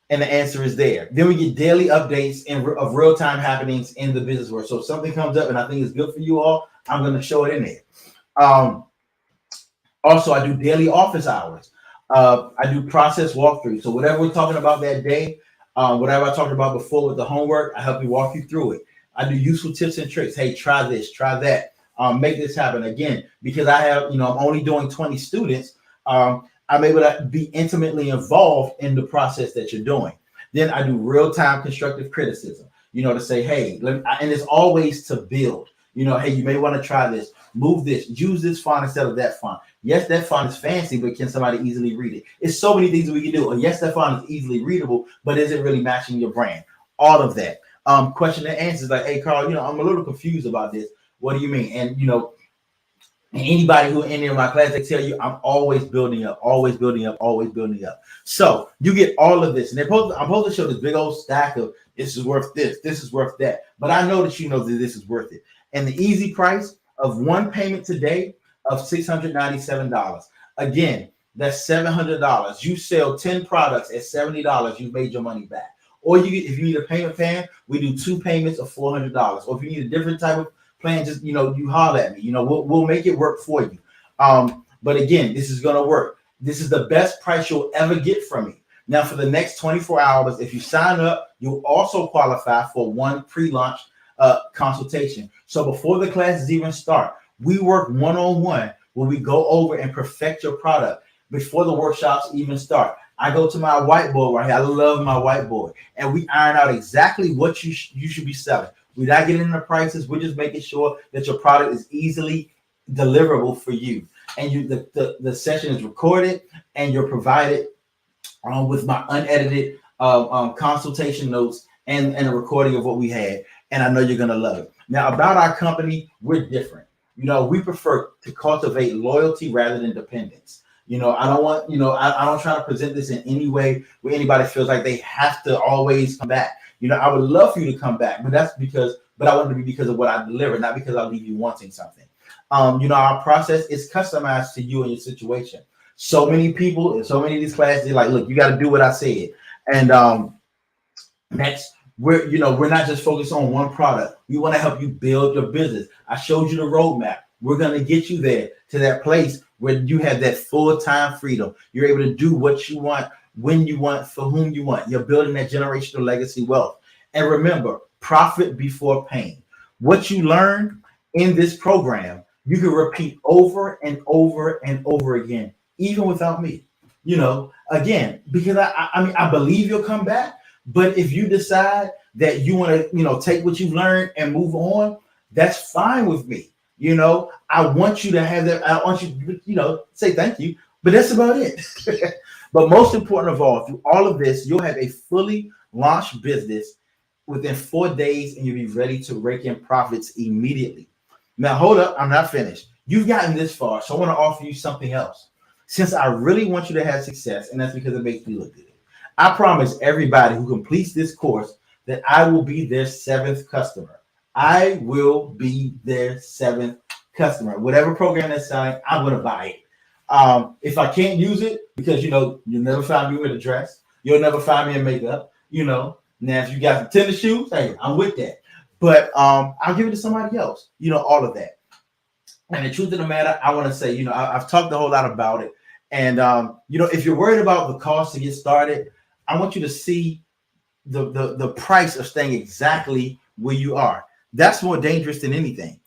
And the answer is there. Then we get daily updates of real-time happenings in the business world. So if something comes up and I think it's good for you all, I'm going to show it in there. Also, I do daily office hours. I do process walkthroughs. So whatever we're talking about that day, whatever I talked about before with the homework, I help you walk you through it. I do useful tips and tricks. Hey, try this, try that. Make this happen. Again, because I have, I'm only doing 20 students. I'm able to be intimately involved in the process that you're doing. Then I do real-time constructive criticism, to say, hey, and it's always to build, hey, you may want to try this, move this, use this font instead of that font. Yes, that font is fancy, but can somebody easily read it? It's so many things that we can do. Yes, that font is easily readable, but is it really matching your brand? All of that. Question and answers like, hey, Carl, I'm a little confused about this. What do you mean? And, and anybody who in any of my class, they tell you I'm always building up, always building up, always building up. So you get all of this. And I'm supposed to show this big old stack of this is worth this is worth that. But I know that you know that this is worth it. And the easy price of one payment today of $697. Again, that's $700. You sell 10 products at $70, you've made your money back. Or if you need a payment plan, we do 2 payments of $400. Or if you need a different type of plan, just you holler at me. We'll make it work for you. But again, this is gonna work. This is the best price you'll ever get from me. Now, for the next 24 hours, if you sign up, you'll also qualify for one pre-launch consultation. So before the classes even start, we work one-on-one where we go over and perfect your product before the workshops even start. I go to my whiteboard right here. I love my whiteboard, and we iron out exactly what you should be selling. We're not getting into prices. We're just making sure that your product is easily deliverable for you. And the session is recorded, and you're provided with my unedited consultation notes and a recording of what we had. And I know you're going to love it. Now, about our company, we're different. We prefer to cultivate loyalty rather than dependence. I don't want, I don't try to present this in any way where anybody feels like they have to always come back. I would love for you to come back, but I want it to be because of what I deliver, not because I'll leave you wanting something. Our process is customized to you and your situation. So many people in so many of these classes, they're like, look, you got to do what I said. And we're not just focused on one product. We want to help you build your business. I showed you the roadmap. We're going to get you there to that place where you have that full-time freedom. You're able to do what you want, when you want, for whom you want. You're building that generational legacy wealth. And remember, profit before pain. What you learn in this program, you can repeat over and over and over again, even without me. Again, because I believe you'll come back. But if you decide that you want to, take what you've learned and move on, that's fine with me. I want you to have that. I want you, say thank you, but that's about it. But most important of all, through all of this, you'll have a fully launched business within 4 days, and you'll be ready to rake in profits immediately. Now, hold up, I'm not finished. You've gotten this far, so I want to offer you something else. Since I really want you to have success, and that's because it makes me look good, I promise everybody who completes this course that I will be their seventh customer. I will be their seventh customer. Whatever program they're selling, I'm going to buy it. If I can't use it, because you'll never find me with a dress, you'll never find me in makeup. Now if you got some tennis shoes, hey, I'm with that. But I'll give it to somebody else. All of that. And the truth of the matter, I want to say, I've talked a whole lot about it. And if you're worried about the cost to get started, I want you to see the price of staying exactly where you are. That's more dangerous than anything.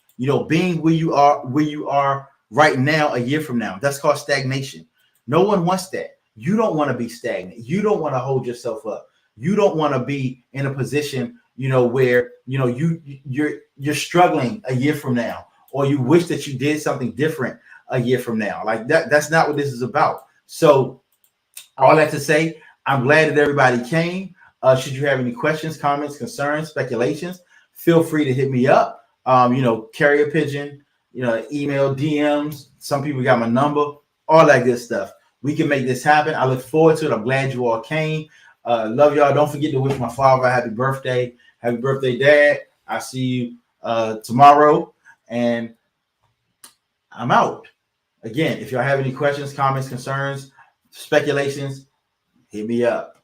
Being where you are right now, a year from now, that's called stagnation. No one wants that. You don't want to be stagnant. You don't want to hold yourself up. You don't want to be in a position, where you're struggling a year from now, or you wish that you did something different a year from now. Like that's not what this is about. So all that to say, I'm glad that everybody came. Should you have any questions, comments, concerns, speculations, feel free to hit me up. Carrier pigeon, email, DMs. Some people got my number, all that good stuff. We can make this happen. I look forward to it. I'm glad you all came. Love y'all. Don't forget to wish my father a happy birthday. Happy birthday, Dad. I'll see you tomorrow. And I'm out. Again, if y'all have any questions, comments, concerns, speculations, hit me up.